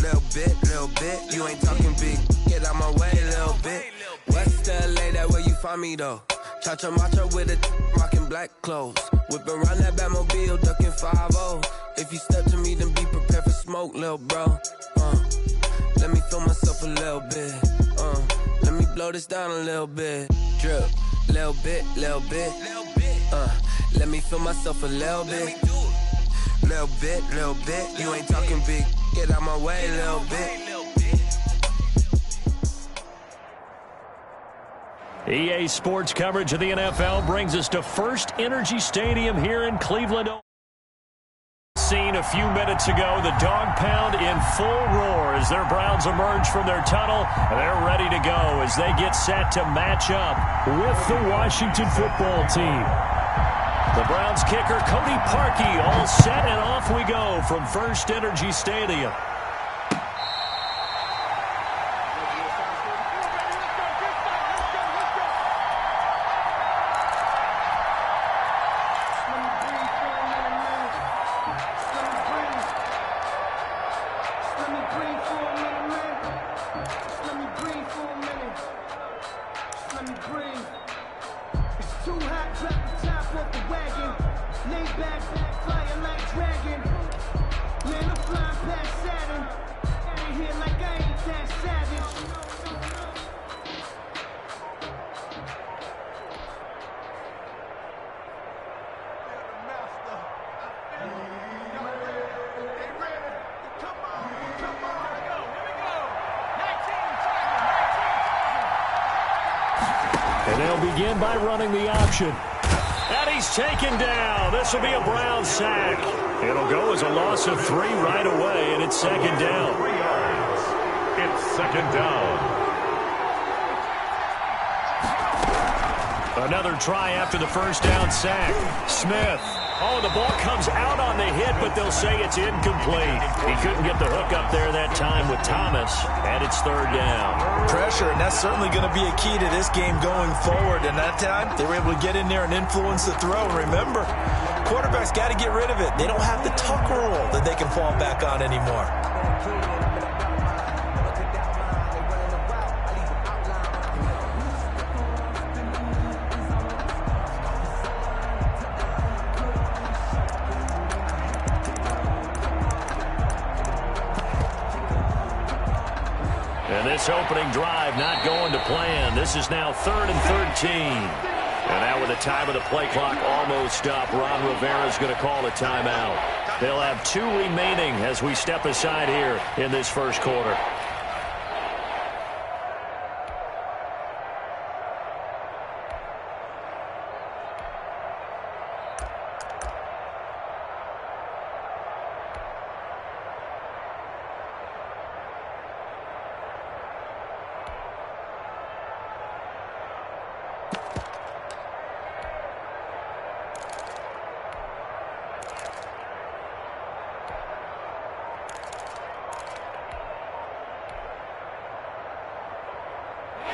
Little bit, you ain't talking big. Get out my way, little bit. West LA, that where you find me though. Cha-cha matcha with a rockin' black clothes. Whip around that Batmobile, ducking 5-0. If you step to me, then be prepared for smoke, lil' bro. Let me feel myself a little bit. Let me blow this down a little bit. Drip, little bit. Let me feel myself a little bit. Little bit. You ain't talking big. Get out my way, little bit. EA Sports coverage of the NFL brings us to First Energy Stadium here in Cleveland. Seen a few minutes ago, the dog pound in full roar as their Browns emerge from their tunnel. They're ready to go as they get set to match up with the Washington football team. The Browns kicker, Cody Parkey, all set, and off we go from First Energy Stadium. And they'll begin by running the option. And he's taken down. This will be a Brown sack. It'll go as a loss of 3 right away, and it's second down. 3 yards. It's second down. Another try after the first down sack. Smith. Oh, the ball comes out on the hit, but they'll say it's incomplete. He couldn't get the hook up there that time with Thomas, and it's third down. Pressure, and that's certainly going to be a key to this game going forward. And that time, they were able to get in there and influence the throw. And remember, quarterbacks got to get rid of it. They don't have the tuck rule that they can fall back on anymore. And this opening drive not going to plan. This is now 3rd and 13. And now with the time of the play clock almost up, Ron Rivera's going to call a timeout. They'll have 2 remaining as we step aside here in this first quarter.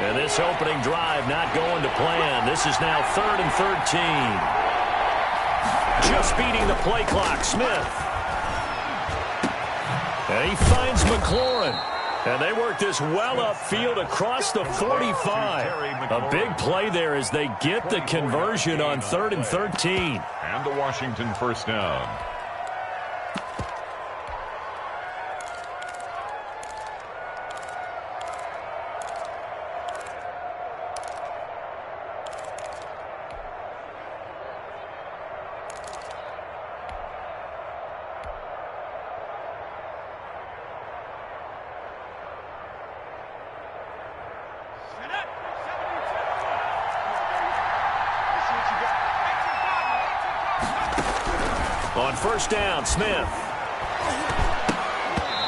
And this opening drive not going to plan. This is now 3rd and 13. Just beating the play clock, Smith. And he finds McLaurin. And they work this well upfield across the 45. A big play there as they get the conversion on 3rd and 13. And the Washington first down. On first down, Smith.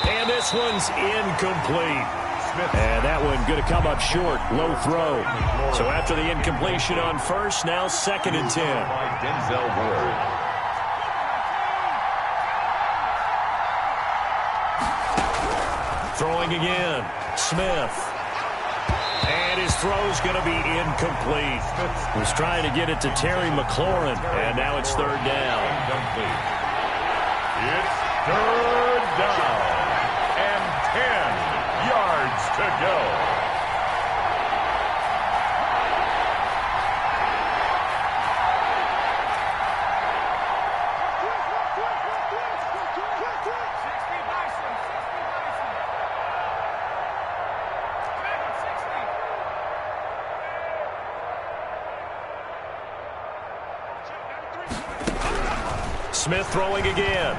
And this one's incomplete. And that one going to come up short. Low throw. So after the incompletion on first, now 2nd and 10. By Denzel Ward. Throwing again. Smith. And his throw's going to be incomplete. Was trying to get it to Terry McLaurin. And now it's 3rd down. It's 3rd down. And 10 yards to go. Smith throwing again.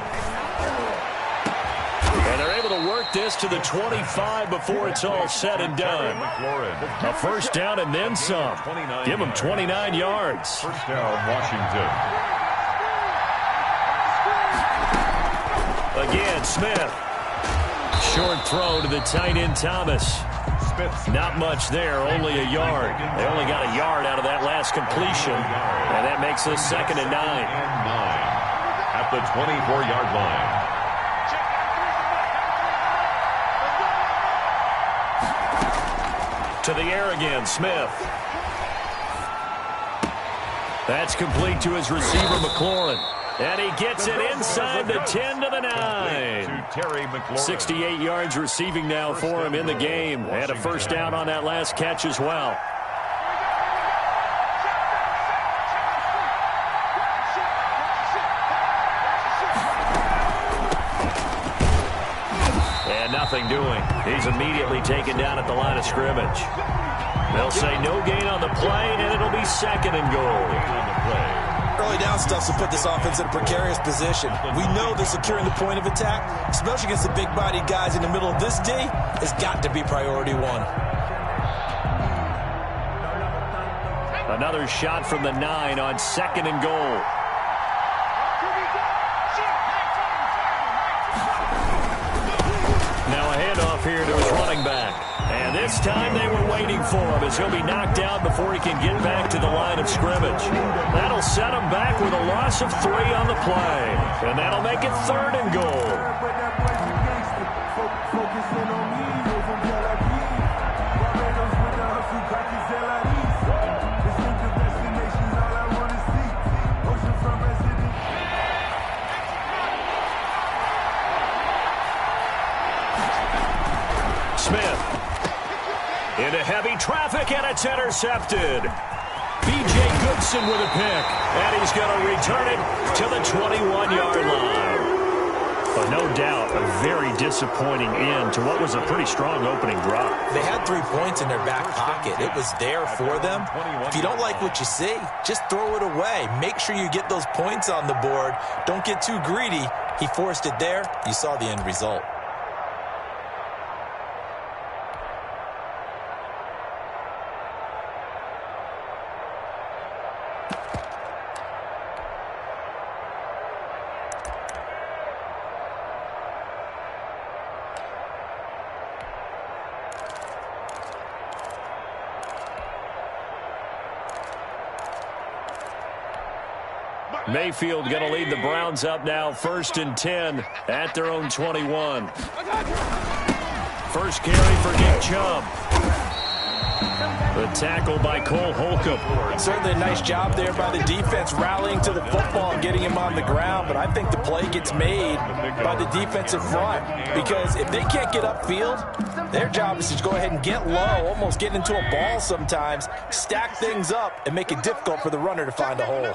And they're able to work this to the 25 before it's all said and done. A 1st down and then some. Give them 29 yards. 1st down, Washington. Again, Smith. Short throw to the tight end, Thomas. Not much there, only a yard. They only got a yard out of that last completion. And that makes us 2nd and 9. At the 24-yard line. To the air again, Smith. That's complete to his receiver, McLaurin. And he gets it inside the 10 to the 9. To Terry McLaurin. 68 yards receiving now for him in the game. And a 1st down on that last catch as well. Nothing doing. He's immediately taken down at the line of scrimmage. They'll say no gain on the play, and it'll be 2nd and goal. Early down stuff will put this offense in a precarious position. We know that securing the point of attack, especially against the big-bodied guys in the middle of this D, has got to be priority 1. Another shot from the 9 on 2nd and goal. Now a handoff here to his running back. And this time they were waiting for him as he'll be knocked down before he can get back to the line of scrimmage. That'll set him back with a loss of 3 on the play. And that'll make it 3rd and goal. Smith into heavy traffic, and it's intercepted. B.J. Goodson with a pick, and he's going to return it to the 21-yard line. But no doubt, a very disappointing end to what was a pretty strong opening drive. They had 3 points in their back pocket. It was there for them. If you don't like what you see, just throw it away. Make sure you get those points on the board. Don't get too greedy. He forced it there. You saw the end result. Mayfield going to lead the Browns up now, 1st and 10 at their own 21. First carry for Nick Chubb. The tackle by Cole Holcomb. Certainly a nice job there by the defense rallying to the football and getting him on the ground, but I think the play gets made by the defensive front because if they can't get upfield, their job is to go ahead and get low, almost get into a ball sometimes, stack things up, and make it difficult for the runner to find a hole.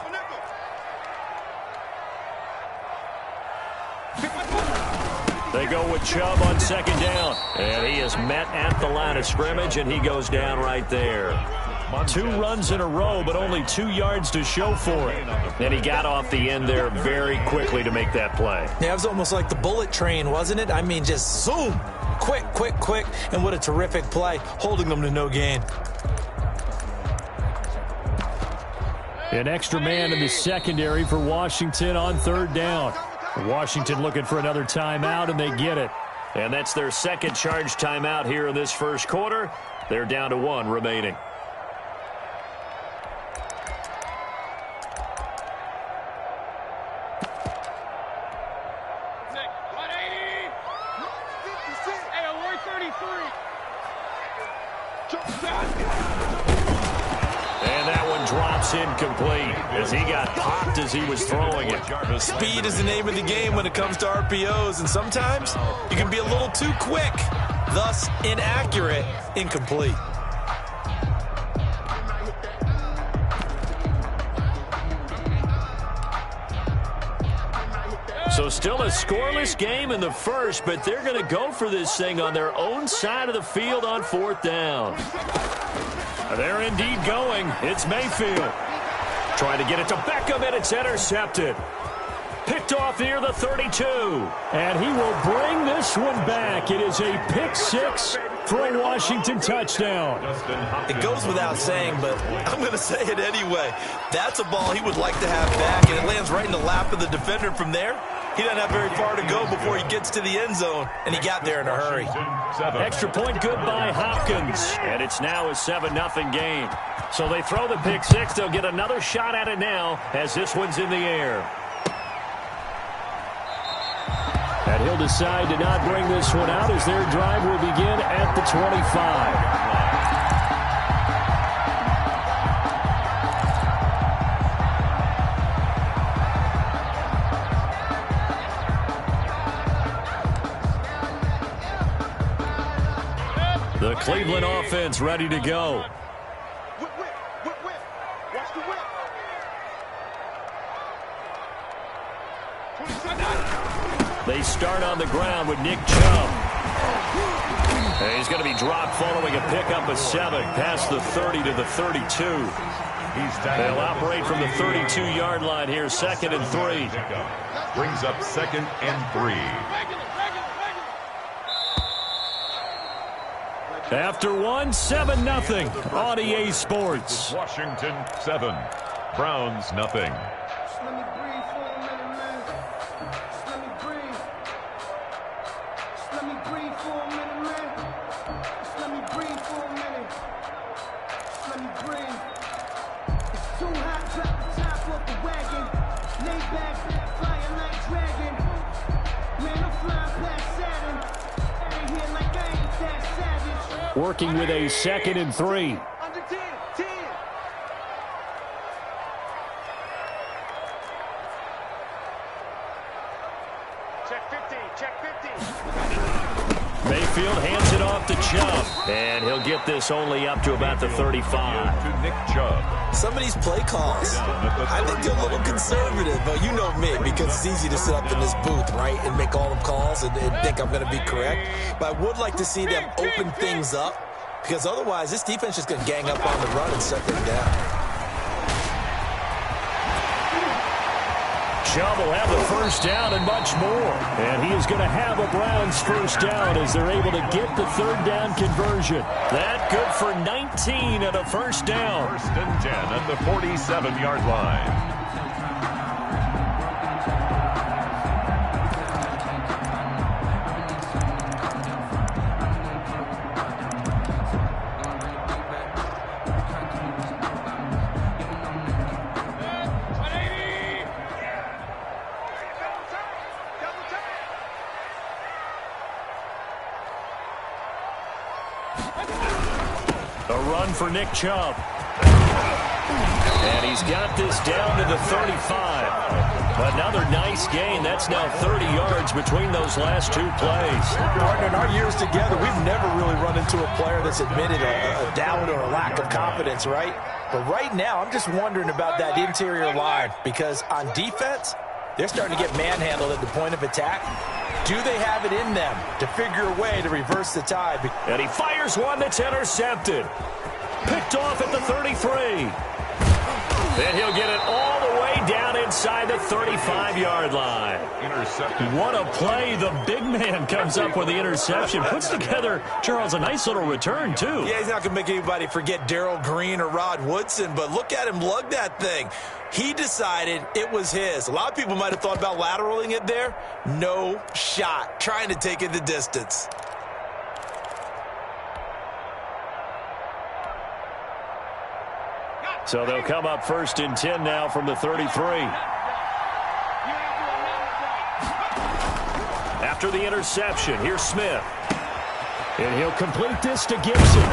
They go with Chubb on 2nd down. And he is met at the line of scrimmage, and he goes down right there. 2 runs in a row, but only 2 yards to show for it. And he got off the end there very quickly to make that play. Yeah, it was almost like the bullet train, wasn't it? I mean, just zoom. Quick, quick, quick. And what a terrific play, holding them to no gain. An extra man in the secondary for Washington on 3rd down. Washington looking for another timeout, and they get it. And that's their second charge timeout here in this first quarter. They're down to 1 remaining. And that one drops incomplete as he got popped as he was throwing it. Speed is the name of the game when it comes to RPOs, and sometimes you can be a little too quick, thus inaccurate, incomplete. So still a scoreless game in the first, but they're going to go for this thing on their own side of the field on 4th down. They're indeed going. It's Mayfield. Trying to get it to Beckham, and it's intercepted. Picked off near the 32. And he will bring this one back. It is a pick 6 for a Washington touchdown. It goes without saying, but I'm going to say it anyway. That's a ball he would like to have back, and it lands right in the lap of the defender from there. He doesn't have very far to go before he gets to the end zone, and he got there in a hurry. Extra point good by Hopkins, and it's now a 7-0 game. So they throw the pick 6. They'll get another shot at it now as this one's in the air. And he'll decide to not bring this one out as their drive will begin at the 25. The Cleveland offense ready to go. They start on the ground with Nick Chubb. And he's going to be dropped following a pickup of 7 past the 30 to the 32. They'll operate from the 32-yard line here, 2nd and 3. Brings up 2nd and 3. After 1, 7-0 on EA Sports. Washington 7, Browns nothing. Working with a 2nd and 3. Mayfield hands it off to Chubb, and he'll get this only up to about the 35. To Nick Chubb. Some of these play calls, I think they're a little conservative, but you know me, because it's easy to sit up in this booth, right, and make all the calls and think I'm going to be correct. But I would like to see them open things up, because otherwise this defense is going to gang up on the run and shut them down. Chubb will have the first down and much more. And he is going to have a Browns first down as they're able to get the 3rd down conversion. That good for 19 and a first down. 1st and 10 at the 47-yard line. For Nick Chubb. And he's got this down to the 35. Another nice gain. That's now 30 yards between those last 2 plays. Partner, in our years together, we've never really run into a player that's admitted a doubt or a lack of confidence, right? But right now, I'm just wondering about that interior line, because on defense, they're starting to get manhandled at the point of attack. Do they have it in them to figure a way to reverse the tide? And he fires one that's intercepted. Picked off at the 33. Then he'll get it all the way down inside the 35-yard line. Intercepted. What a play. The big man comes up with the interception. Puts together, Charles, a nice little return, too. Yeah, he's not going to make anybody forget Darrell Green or Rod Woodson, but look at him lug that thing. He decided it was his. A lot of people might have thought about lateraling it there. No shot. Trying to take it the distance. So they'll come up 1st and 10 now from the 33. After the interception, here's Smith. And he'll complete this to Gibson.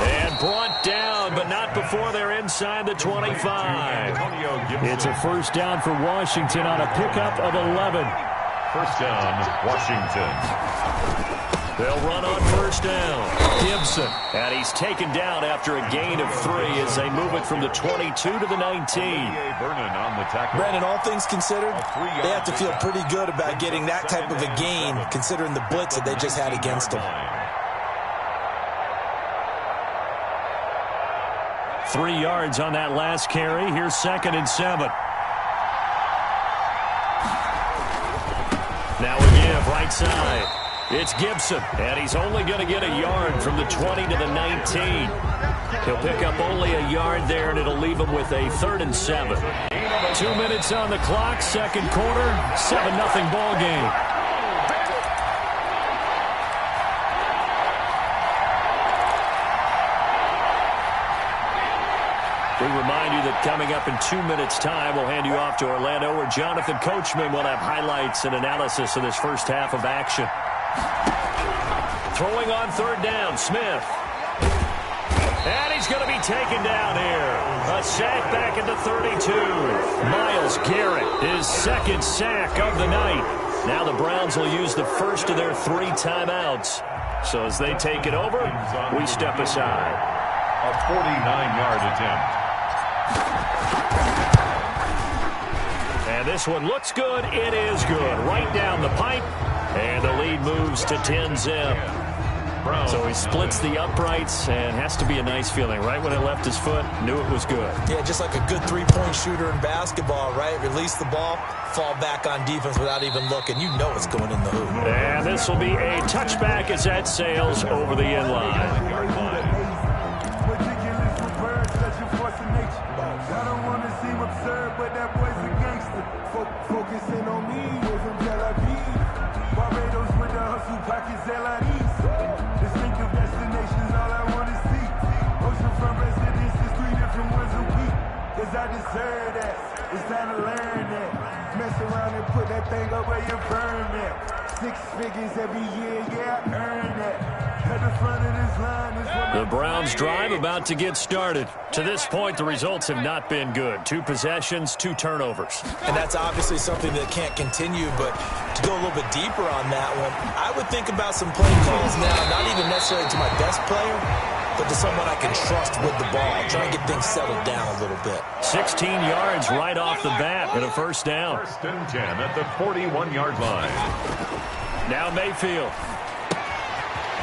And brought down, but not before they're inside the 25. It's a first down for Washington on a pickup of 11. First down, Washington. They'll run on first down. Gibson. And he's taken down after a gain of 3 as they move it from the 22 to the 19. Brandon, all things considered, they have to feel pretty good about getting that type of a gain considering the blitz that they just had against them. 3 yards on that last carry. Here's 2nd and 7. Now a give right side. It's Gibson, and he's only going to get a yard from the 20 to the 19. He'll pick up only a yard there, and it'll leave him with a 3rd and 7. 2 minutes on the clock, second quarter, 7-0 ball game. We remind you that coming up in 2 minutes' time, we'll hand you off to Orlando, where Jonathan Coachman will have highlights and analysis of this first half of action. Throwing on 3rd down, Smith. And he's going to be taken down here. A sack back at the 32. Myles Garrett, his 2nd sack of the night. Now the Browns will use the first of their 3 timeouts. So as they take it over, we step aside. A 49-yard attempt. And this one looks good. It is good. Right down the pipe. And the lead moves to 10-zip. So he splits the uprights, and has to be a nice feeling. Right when it left his foot, knew it was good. Yeah, just like a good three-point shooter in basketball, right? Release the ball, fall back on defense without even looking. You know it's going in the hoop. And this will be a touchback as that sails over the end line. Focusing on me, was from Tel Aviv. Barbados with the hustle pockets, LIDs. Distinctive destinations, all I want to see. Oceanfront residences, 3 different ones a week. Cause I deserve that, it's time to learn that. Mess around and put that thing up where you burn that. 6 figures every year, yeah, I earn that. At the front of this line is what the Browns drive about to get started. To this point, the results have not been good. 2 possessions, 2 turnovers. And that's obviously something that can't continue, but to go a little bit deeper on that one, I would think about some play calls now, not even necessarily to my best player, but to someone I can trust with the ball. Try and get things settled down a little bit. 16 yards right off the bat and a first down. 1st and 10 at the 41-yard line. Now Mayfield.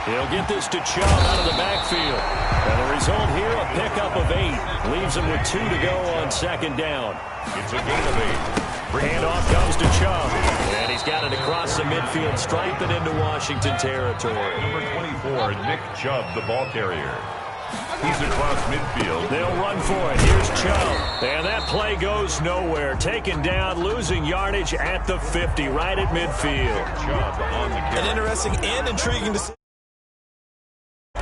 He'll get this to Chubb out of the backfield. And the result here, a pickup of 8. Leaves him with 2 to go on 2nd down. It's a gain of 8. Handoff comes to Chubb. And he's got it across the midfield stripe and into Washington territory. Number 24, Nick Chubb, the ball carrier. He's across midfield. They'll run for it. Here's Chubb. And that play goes nowhere. Taken down, losing yardage at the 50, right at midfield. Chubb on the carry. An interesting and intriguing decision.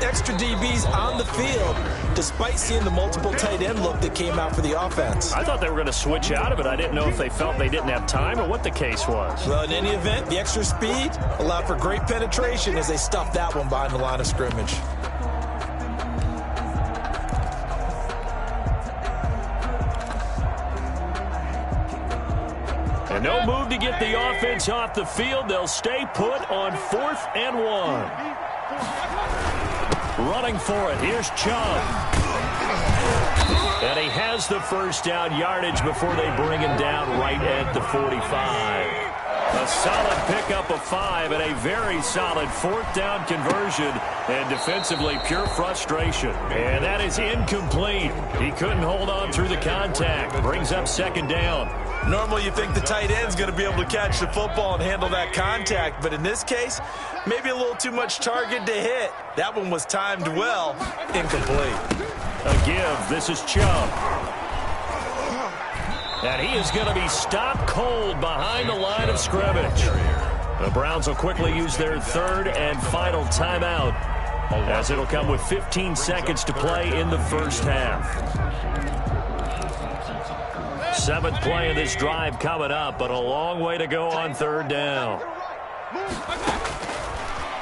Extra DBs on the field, despite seeing the multiple tight end look that came out for the offense. I thought they were going to switch out of it. I didn't know if they felt they didn't have time or what the case was. Well, in any event, the extra speed allowed for great penetration as they stuffed that one behind the line of scrimmage. And no move to get the offense off the field. They'll stay put on 4th and 1. Running for it. Here's Chubb. And he has the first down yardage before they bring him down right at the 45. A solid pickup of 5 and a very solid 4th down conversion. And defensively, pure frustration. And that is incomplete. He couldn't hold on through the contact. Brings up 2nd down. Normally you think the tight end's going to be able to catch the football and handle that contact, but in this case, maybe a little too much target to hit. That one was timed well, incomplete. A give. This is Chubb. And he is going to be stopped cold behind the line of scrimmage. The Browns will quickly use their third and final timeout, as it'll come with 15 seconds to play in the first half. Seventh play of this drive coming up, but a long way to go on third down.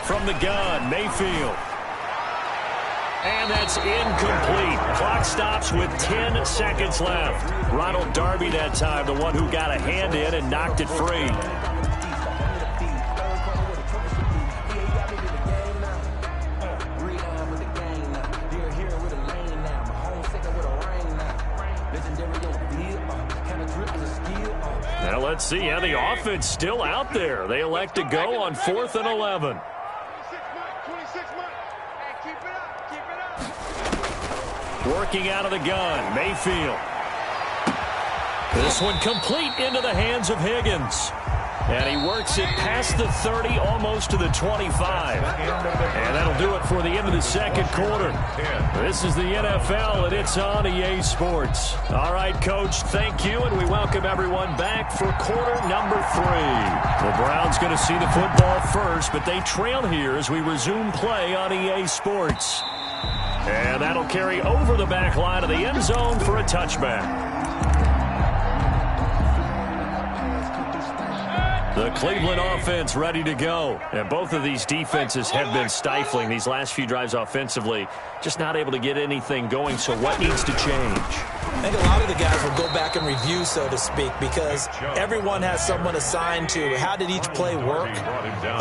From the gun, Mayfield. And that's incomplete. Clock stops with 10 seconds left. Ronald Darby that time, the one who got a hand in and knocked it free. Now let's see how the offense still out there. They elect to go on 4th and 11. Working out of the gun, Mayfield. This one complete into the hands of Higgins. And he works it past the 30, almost to the 25. And that'll do it for the end of the second quarter. This is the NFL, and it's on EA Sports. All right, Coach, thank you, and we welcome everyone back for quarter number 3. The Browns going to see the football first, but they trail here as we resume play on EA Sports. And that'll carry over the back line of the end zone for a touchback. The Cleveland offense ready to go. And both of these defenses have been stifling these last few drives offensively. Just not able to get anything going, so what needs to change? I think a lot of the guys will go back and review, so to speak, because everyone has someone assigned to how did each play work.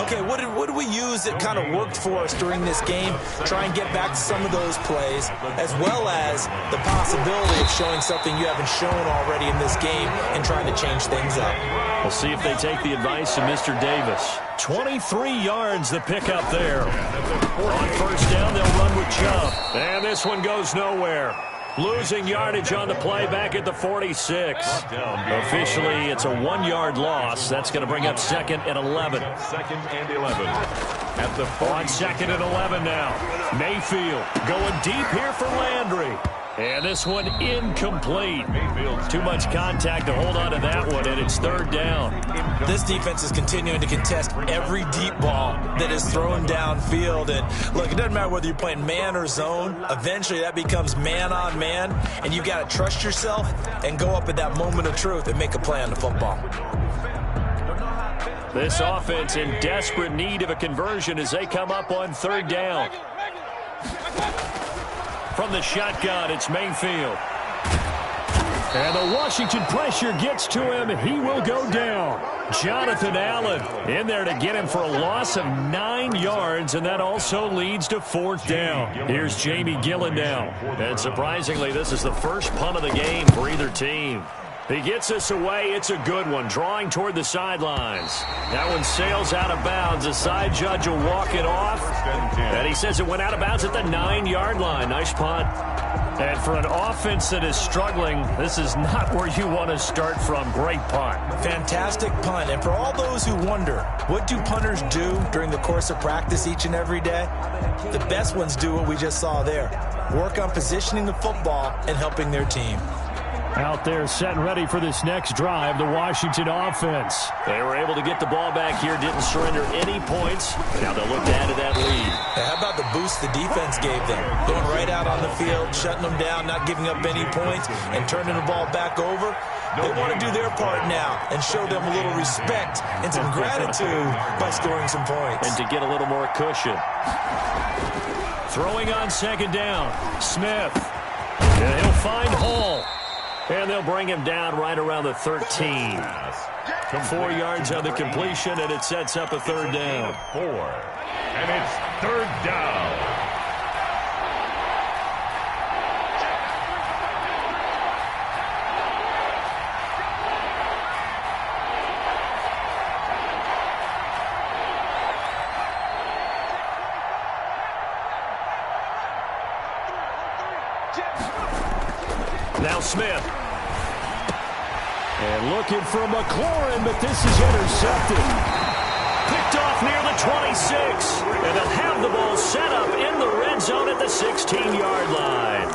Okay, what did we use that kind of worked for us during this game? Try and get back to some of those plays, as well as the possibility of showing something you haven't shown already in this game and trying to change things up. We'll see if they take the advice of Mr. Davis. 23 yards the pickup there. On first down, they'll run with Chubb. And this one goes nowhere. Losing yardage on the play back at the 46. Officially, it's a 1-yard loss. That's going to bring up 2nd and 11. 2nd and 11. At the 40. On 2nd and 11 now. Mayfield going deep here for Landry. And this one incomplete. Too much contact to hold on to that one, and it's 3rd down. This defense is continuing to contest every deep ball that is thrown downfield. And look, it doesn't matter whether you're playing man or zone. Eventually that becomes man on man, and you've got to trust yourself and go up at that moment of truth and make a play on the football. This offense in desperate need of a conversion as they come up on 3rd down. From the shotgun, it's Mayfield. And the Washington pressure gets to him. He will go down. Jonathan Allen in there to get him for a loss of 9 yards, and that also leads to 4th down. Here's Jamie Gillen now. And surprisingly, this is the first punt of the game for either team. He gets us away. It's a good one, drawing toward the sidelines. That one sails out of bounds. The side judge will walk it off. And he says it went out of bounds at the 9-yard line. Nice punt. And for an offense that is struggling, this is not where you want to start from. Great punt. Fantastic punt. And for all those who wonder, what do punters do during the course of practice each and every day? The best ones do what we just saw there. Work on positioning the football and helping their team. Out there set and ready for this next drive, the Washington offense. They were able to get the ball back here, didn't surrender any points. Now they'll look to add to that lead. Hey, how about the boost the defense gave them? Going right out on the field, shutting them down, not giving up any points, and turning the ball back over. They want to do their part now and show them a little respect and some gratitude by scoring some points. And to get a little more cushion. Throwing on 2nd down, Smith. And he'll find Hall. And they'll bring him down right around the 13. 4 yards on the completion, and it sets up a 3rd down. 4. And it's 3rd down. Now Smith. And looking for McLaurin, but this is intercepted. Picked off near the 26. And they'll have the ball set up in the red zone at the 16-yard line.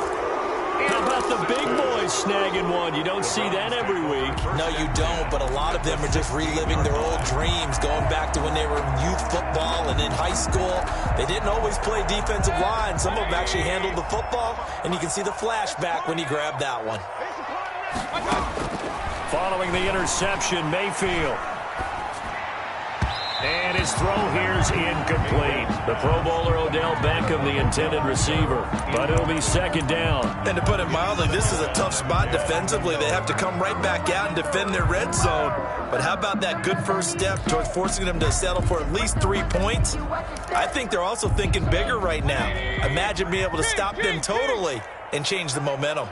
How about the big boys snagging one? You don't see that every week. No, you don't, but a lot of them are just reliving their old dreams, going back to when they were in youth football and in high school. They didn't always play defensive line. Some of them actually handled the football, and you can see the flashback when he grabbed that one. Following the interception, Mayfield. And his throw here's incomplete. The Pro Bowler Odell Beckham, the intended receiver. But it'll be second down. And to put it mildly, this is a tough spot defensively. They have to come right back out and defend their red zone. But how about that good first step towards forcing them to settle for at least 3 points? I think they're also thinking bigger right now. Imagine being able to stop them totally and change the momentum.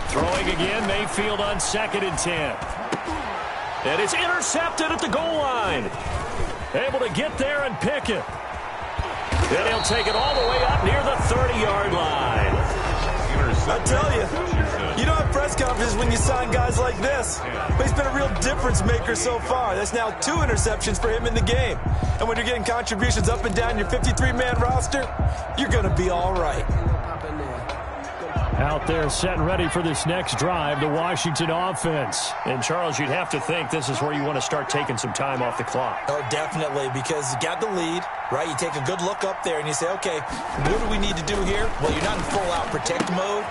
Throwing again, Mayfield on 2nd and 10. And it's intercepted at the goal line. Able to get there and pick it. And he'll take it all the way up near the 30-yard line. I tell you, you don't have press conferences when you sign guys like this. But he's been a real difference maker so far. That's now 2 interceptions for him in the game. And when you're getting contributions up and down your 53-man roster, you're going to be all right. Out there set and ready for this next drive, the Washington offense. And, Charles, you'd have to think this is where you want to start taking some time off the clock. Oh, definitely, because you got the lead, right? You take a good look up there and you say, okay, what do we need to do here? Well, you're not in full-out protect mode.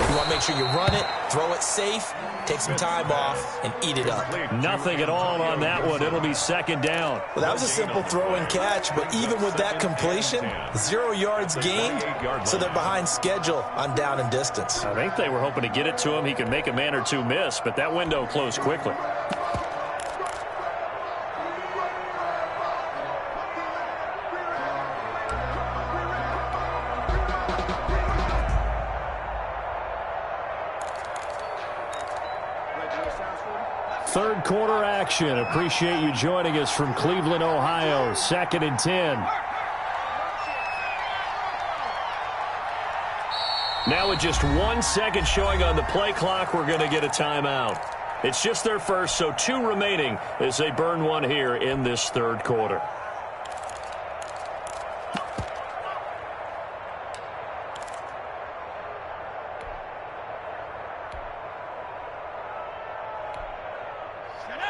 You want to make sure you run it, throw it safe, take some time off, and eat it up. Nothing at all on that one. It'll be second down. Well, that was a simple throw and catch, but even with that completion, 0 yards gained, so they're behind schedule on down and distance. I think they were hoping to get it to him. He could make a man or two miss, but that window closed quickly. Third quarter action. Appreciate you joining us from Cleveland, Ohio. 2nd and 10. Now with just 1 second showing on the play clock, we're going to get a timeout. It's just their first, so 2 remaining as they burn one here in this third quarter.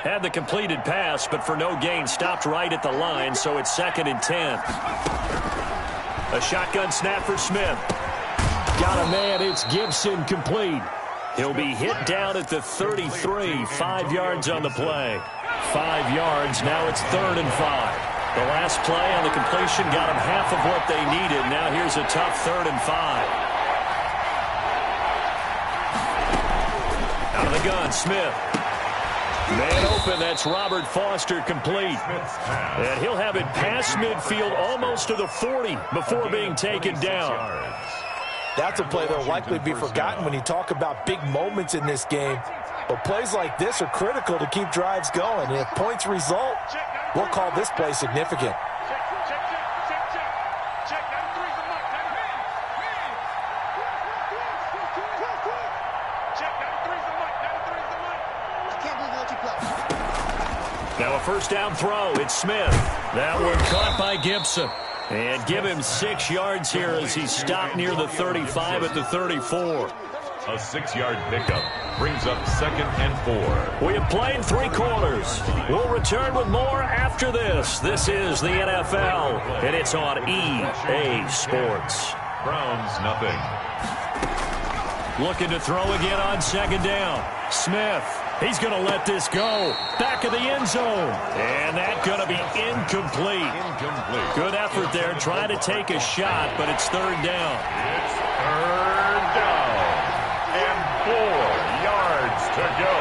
Had the completed pass, but for no gain, stopped right at the line, so it's 2nd and 10. A shotgun snap for Smith. Got a man, it's Gibson, complete. He'll be hit down at the 33, 5 yards on the play. 5 yards, now it's 3rd and 5. The last play on the completion got them half of what they needed. Now here's a tough 3rd and 5. Out of the gun, Smith. Man open, that's Robert Foster, complete. And he'll have it past midfield almost to the 40 before being taken down. That's a play that will likely be forgotten when you talk about big moments in this game. But plays like this are critical to keep drives going. And if points result, we'll call this play significant. Now a first down throw. It's Smith. That one caught by Gibson. And give him 6 yards here as he's stopped near the 35 at the 34. A 6-yard pickup brings up 2nd and 4. We have played 3 quarters. We'll return with more after this. This is the NFL, and it's on EA Sports. Browns, nothing. Looking to throw again on 2nd down. Smith. He's going to let this go. Back of the end zone. And that's going to be incomplete. Good effort there, trying to take a shot, but it's 3rd down. It's 3rd down. And 4 yards to go.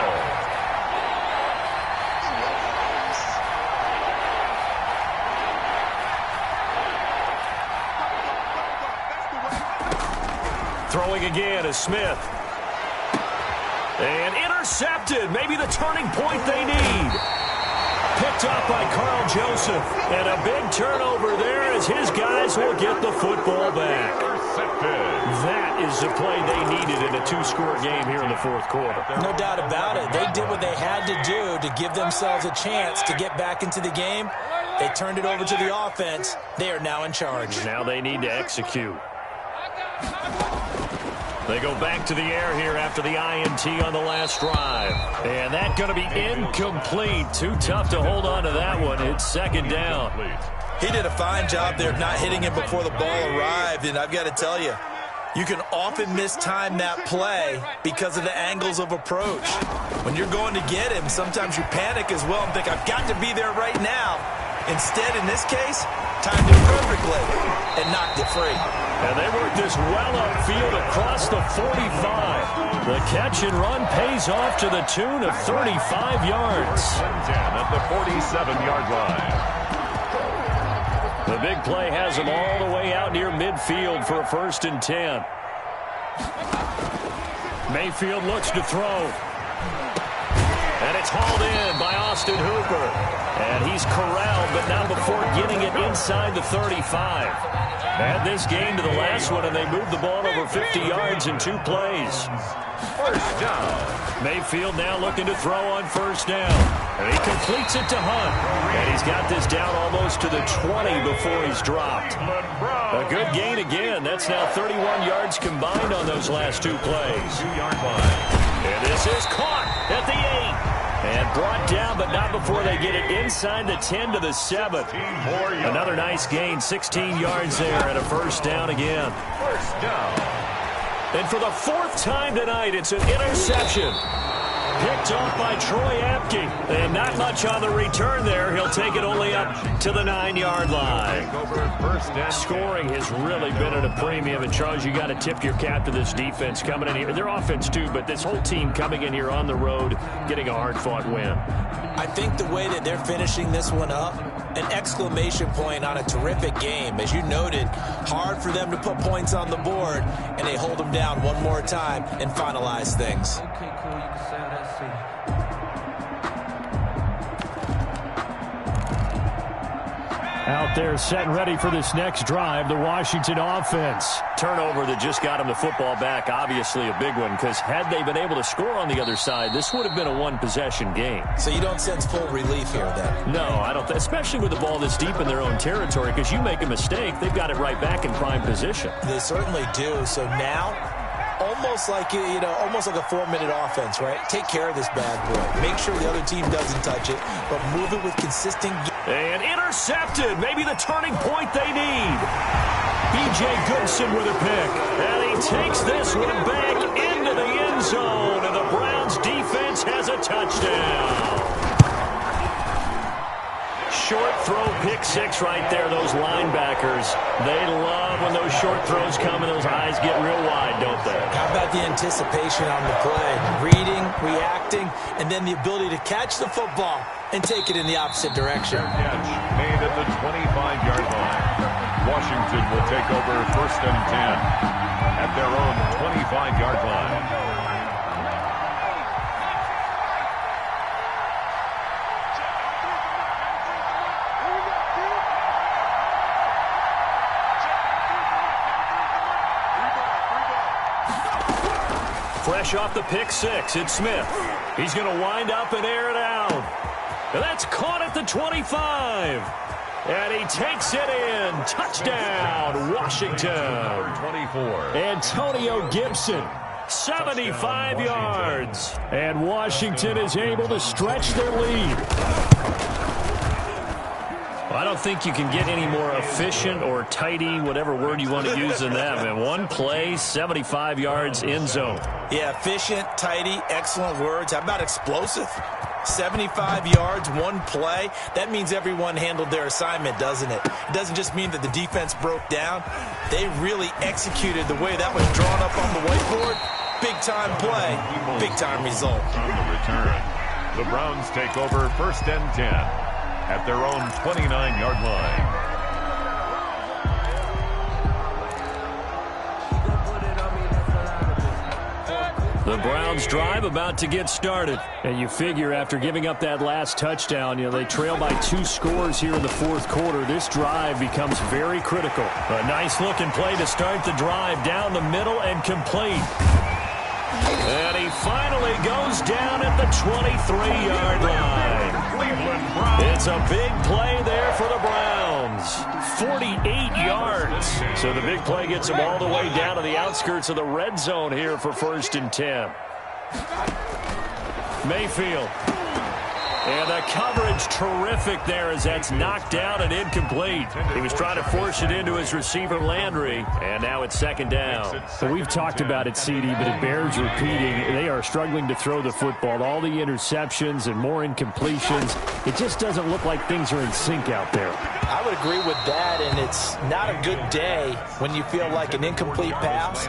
Throwing again is Smith. And intercepted. Maybe the turning point they need. Picked up by Carl Joseph. And a big turnover there as his guys will get the football back. That is the play they needed in a two-score game here in the fourth quarter. No doubt about it. They did what they had to do to give themselves a chance to get back into the game. They turned it over to the offense. They are now in charge. Now they need to execute. They go back to the air here after the INT on the last drive. And that's going to be incomplete. Too tough to hold on to that one. It's second down. He did a fine job there of not hitting him before the ball arrived. And I've got to tell you, you can often mistime that play because of the angles of approach. When you're going to get him, sometimes you panic as well and think, I've got to be there right now. Instead, in this case, timed it perfectly and knocked it free. And they worked this well upfield across the 45. The catch and run pays off to the tune of 35 yards. 10 at the 47-yard line. The big play has them all the way out near midfield for a 1st and 10. Mayfield looks to throw. And it's hauled in by Austin Hooper. And he's corralled, but not before getting it inside the 35. Add this game to the last one, and they moved the ball over 50 yards in 2 plays. First down. Mayfield now looking to throw on 1st down. And he completes it to Hunt. And he's got this down almost to the 20 before he's dropped. A good gain again. That's now 31 yards combined on those last 2 plays. 2-yard line. And this is caught at the 8. And brought down, but not before they get it inside the 10 to the 7. Another nice gain, 16 yards there, and a 1st down again. First down. And for the 4th time tonight, it's an interception. Picked off by Troy Apke. And not much on the return there. He'll take it only up to the 9-yard line. Scoring has really been at a premium. And, Charles, you got to tip your cap to this defense coming in here. Their offense, too, but this whole team coming in here on the road, getting a hard-fought win. I think the way that they're finishing this one up, an exclamation point on a terrific game. As you noted, hard for them to put points on the board, and they hold them down one more time and finalize things. Okay, cool. You can sell that seat. Out there set and ready for this next drive, the Washington offense. Turnover that just got them the football back, obviously a big one, because had they been able to score on the other side, this would have been a one-possession game. So you don't sense full relief here, then? No, I don't. Especially with the ball this deep in their own territory, because you make a mistake, they've got it right back in prime position. They certainly do. So now, almost like almost like a 4-minute offense, right? Take care of this bad boy. Make sure the other team doesn't touch it, but move it with consistent. And intercepted. Maybe the turning point they need. B.J. Goodson with a pick. And he takes this one back into the end zone. And the Browns defense has a touchdown. Short throw, pick 6 right there. Those linebackers, they love when those short throws come and those eyes get real wide, don't they? How about the anticipation on the play? Reading, reacting, and then the ability to catch the football and take it in the opposite direction. Catch made at the 25-yard line. Washington will take over 1st and 10 at their own 25-yard line. Fresh off the pick 6, it's Smith. He's going to wind up and air it out. And that's caught at the 25. And he takes it in. Touchdown, Washington. 24. Antonio Gibson, 75 yards. And Washington is able to stretch their lead. I don't think you can get any more efficient or tidy, whatever word you want to use than that, man. One play, 75 yards, end zone. Yeah, efficient, tidy, excellent words. How about explosive? 75 yards, one play. That means everyone handled their assignment, doesn't it? It doesn't just mean that the defense broke down. They really executed the way that was drawn up on the whiteboard. Big-time play, big-time result. On the return, the Browns take over 1st and 10 at their own 29-yard line. The Browns drive about to get started. And you figure after giving up that last touchdown, they trail by 2 scores here in the fourth quarter. This drive becomes very critical. A nice-looking play to start the drive down the middle and complete. And he finally goes down at the 23-yard line. It's a big play there for the Browns. 48 yards. So the big play gets them all the way down to the outskirts of the red zone here for 1st and 10. Mayfield. And the coverage terrific there as that's knocked down and incomplete. He was trying to force it into his receiver, Landry, and now it's 2nd down. So we've talked about it, CD, but it bears repeating. They are struggling to throw the football. All the interceptions and more incompletions. It just doesn't look like things are in sync out there. I would agree with that, and it's not a good day when you feel like an incomplete pass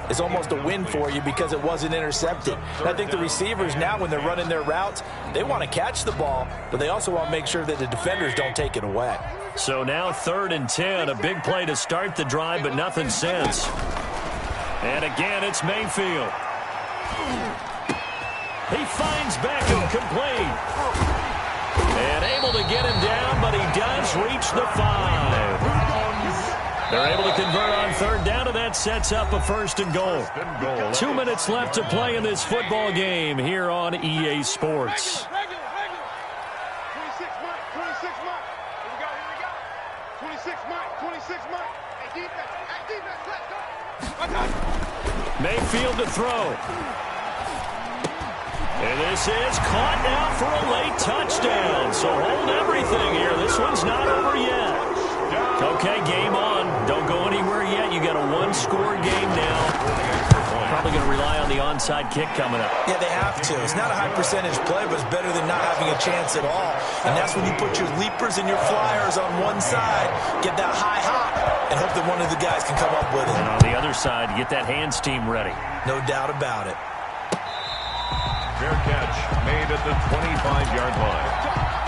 is almost a win for you because it wasn't intercepted. And I think the receivers now, when they're running their routes, they want to catch the ball, but they also want to make sure that the defenders don't take it away. So now 3rd and 10, a big play to start the drive, but nothing since. And again, it's Mayfield. He finds Beckham complete. And able to get him down, but he does reach the 5. They're able to convert on 3rd down, and that sets up a 1st and goal. 2 minutes left to play in this football game here on EA Sports. 26 Mike. Hey, defense, let's go. Mayfield to throw. And this is caught now for a late touchdown. So hold everything here. This one's not over yet. Okay, game on. Don't go anywhere yet. You got a 1-score game now. Probably going to rely on the onside kick coming up. Yeah, they have to. It's not a high percentage play, but it's better than not having a chance at all. And that's when you put your leapers and your flyers on one side, get that high hop, and hope that one of the guys can come up with it. And on the other side, get that hands team ready. No doubt about it. Fair catch made at the 25-yard line.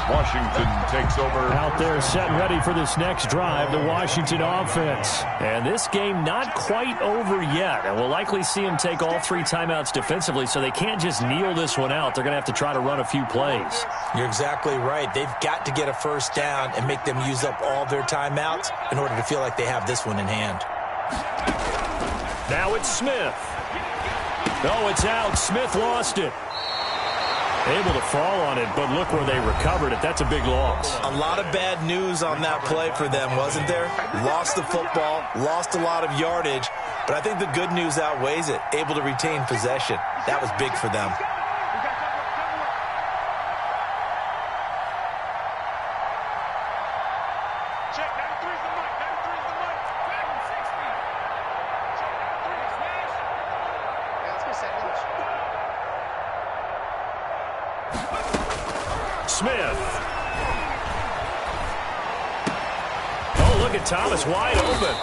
Washington takes over. Out there set and ready for this next drive, the Washington offense. And this game not quite over yet. And we'll likely see them take all 3 timeouts defensively, so they can't just kneel this one out. They're going to have to try to run a few plays. You're exactly right. They've got to get a 1st down and make them use up all their timeouts in order to feel like they have this one in hand. Now it's Smith. No, it's out. Smith lost it. Able to fall on it, but look where they recovered it. That's a big loss. A lot of bad news on that play for them, wasn't there? Lost the football, lost a lot of yardage, but I think the good news outweighs it. Able to retain possession. That was big for them. Smith. Oh, look at Thomas wide open.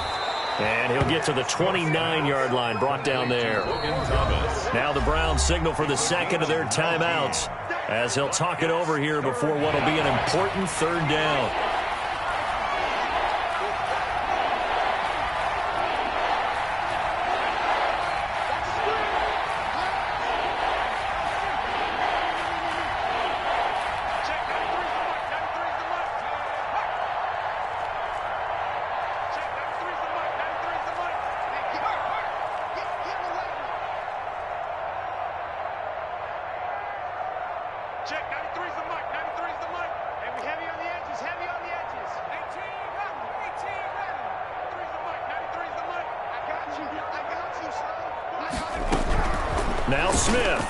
And he'll get to the 29-yard line, brought down there. Now the Browns signal for the 2nd of their timeouts as he'll talk it over here before what will be an important 3rd down. Now Smith.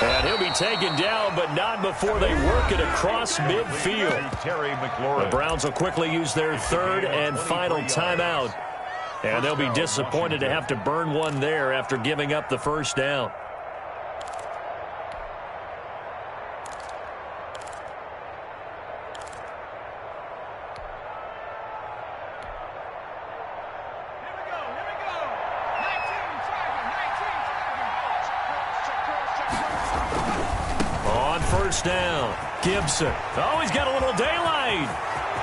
And he'll be taken down, but not before they work it across midfield. The Browns will quickly use their 3rd and final timeout. And they'll be disappointed to have to burn one there after giving up the 1st down. Down. Gibson. Oh, he's got a little daylight.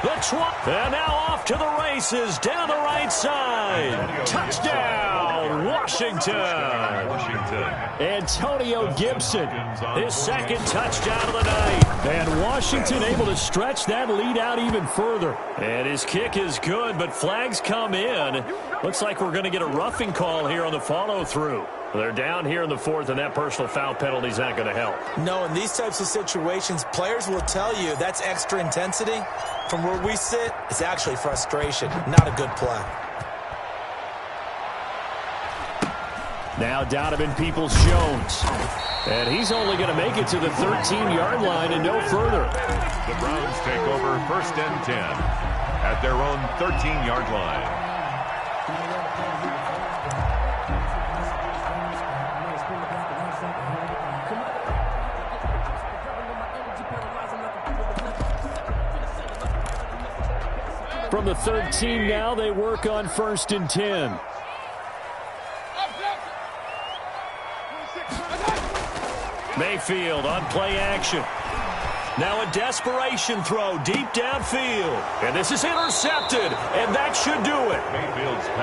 And now off to the races down the right side. Touchdown. touchdown, Washington. Antonio Gibson, his second touchdown of the night. And Washington able to stretch that lead out even further. And his kick is good, but flags come in. Looks like we're going to get a roughing call here on the follow-through. They're down here in the fourth, and that personal foul penalty is not going to help. No, in these types of situations, players will tell you that's extra intensity. From where we sit, it's actually frustration, not a good play. Now Donovan Peoples-Jones. And he's only going to make it to the 13-yard line and no further. The Browns take over 1st and 10 at their own 13-yard line. From the 13 now, they work on 1st and 10. Mayfield on play action. Now a desperation throw deep downfield. And this is intercepted, and that should do it.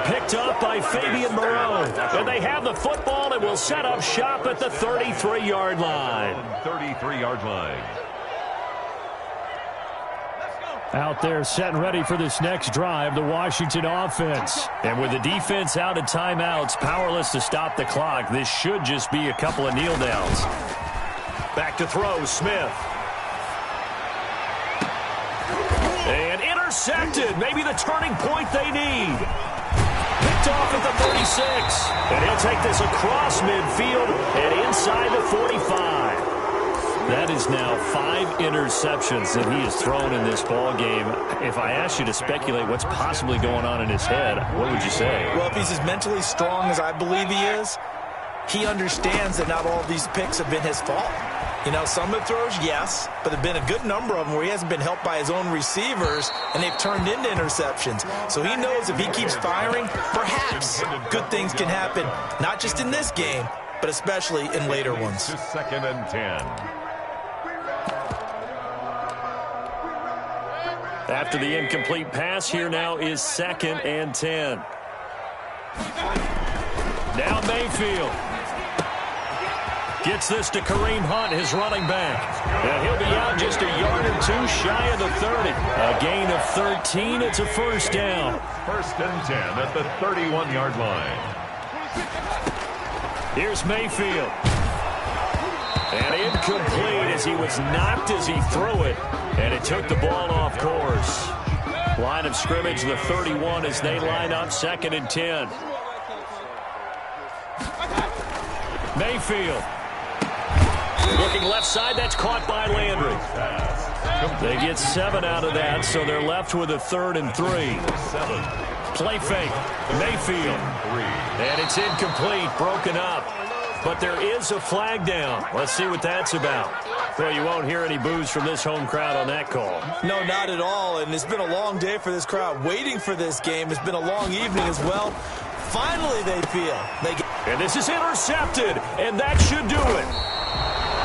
Picked up by Fabian Moreau. And they have the football and will set up shop at the 33-yard line. 33-yard line. Out there set and ready for this next drive, the Washington offense. And with the defense out of timeouts, powerless to stop the clock, this should just be a couple of kneel downs. Back to throw, Smith. And intercepted, maybe the turning point they need. Picked off at the 36. And he'll take this across midfield and inside the 45. That is now 5 interceptions that he has thrown in this ball game. If I asked you to speculate what's possibly going on in his head, what would you say? Well, if he's as mentally strong as I believe he is, he understands that not all of these picks have been his fault. You know, some of the throws, yes, but there have been a good number of them where he hasn't been helped by his own receivers, and they've turned into interceptions. So he knows if he keeps firing, perhaps good things can happen, not just in this game, but especially in later ones. 2nd and 10. After the incomplete pass, here now is 2nd and 10. Now Mayfield gets this to Kareem Hunt, his running back. And he'll be out just a yard or two shy of the 30. A gain of 13. It's a first down. 1st and 10 at the 31-yard line. Here's Mayfield. And incomplete as he was knocked as he threw it. And it took the ball off course. Line of scrimmage, the 31 as they line up 2nd and 10. Mayfield. Looking left side, that's caught by Landry. They get 7 out of that, so they're left with a 3rd and 3. Play fake. Mayfield. And it's incomplete, broken up. But there is a flag down. Let's see what that's about. Well, you won't hear any boos from this home crowd on that call. No, not at all. And it's been a long day for this crowd waiting for this game. It's been a long evening as well. Finally, they feel. And this is intercepted, and that should do it.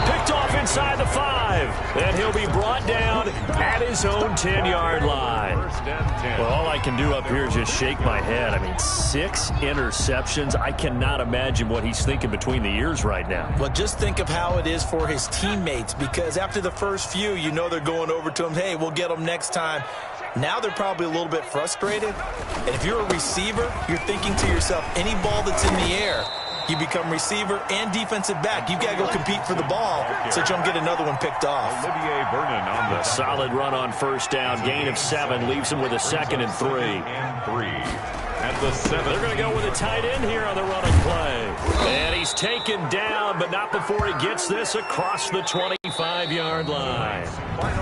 Picked off inside the 5, and he'll be brought down at his own 10-yard line. Well, all I can do up here is just shake my head. I mean, 6 interceptions. I cannot imagine what he's thinking between the ears right now. Well, just think of how it is for his teammates, because after the first few, you know they're going over to him, hey, we'll get them next time. Now they're probably a little bit frustrated. And if you're a receiver, you're thinking to yourself, any ball that's in the air, you become receiver and defensive back. You've got to go compete for the ball so you don't get another one picked off. Olivier Vernon on the solid run on first down. Gain of 7 leaves him with a 2nd and 3. At the 7. They're going to go with a tight end here on the running play. And he's taken down, but not before he gets this across the 25-yard line.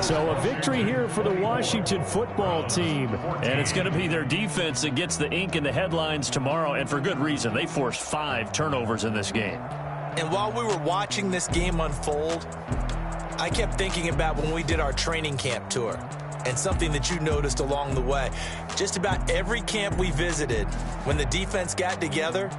So a victory here for the Washington football team. And it's going to be their defense that gets the ink in the headlines tomorrow, and for good reason. They forced 5 turnovers in this game. And while we were watching this game unfold, I kept thinking about when we did our training camp tour. And something that you noticed along the way. Just about every camp we visited, when the defense got together,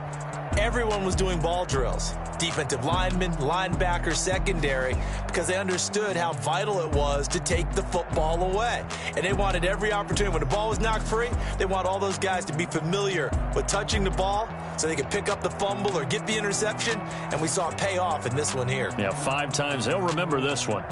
everyone was doing ball drills. Defensive linemen, linebackers, secondary, because they understood how vital it was to take the football away. And they wanted every opportunity. When the ball was knocked free, they want all those guys to be familiar with touching the ball so they could pick up the fumble or get the interception, and we saw it pay off in this one here. Yeah, 5 times. They'll remember this one.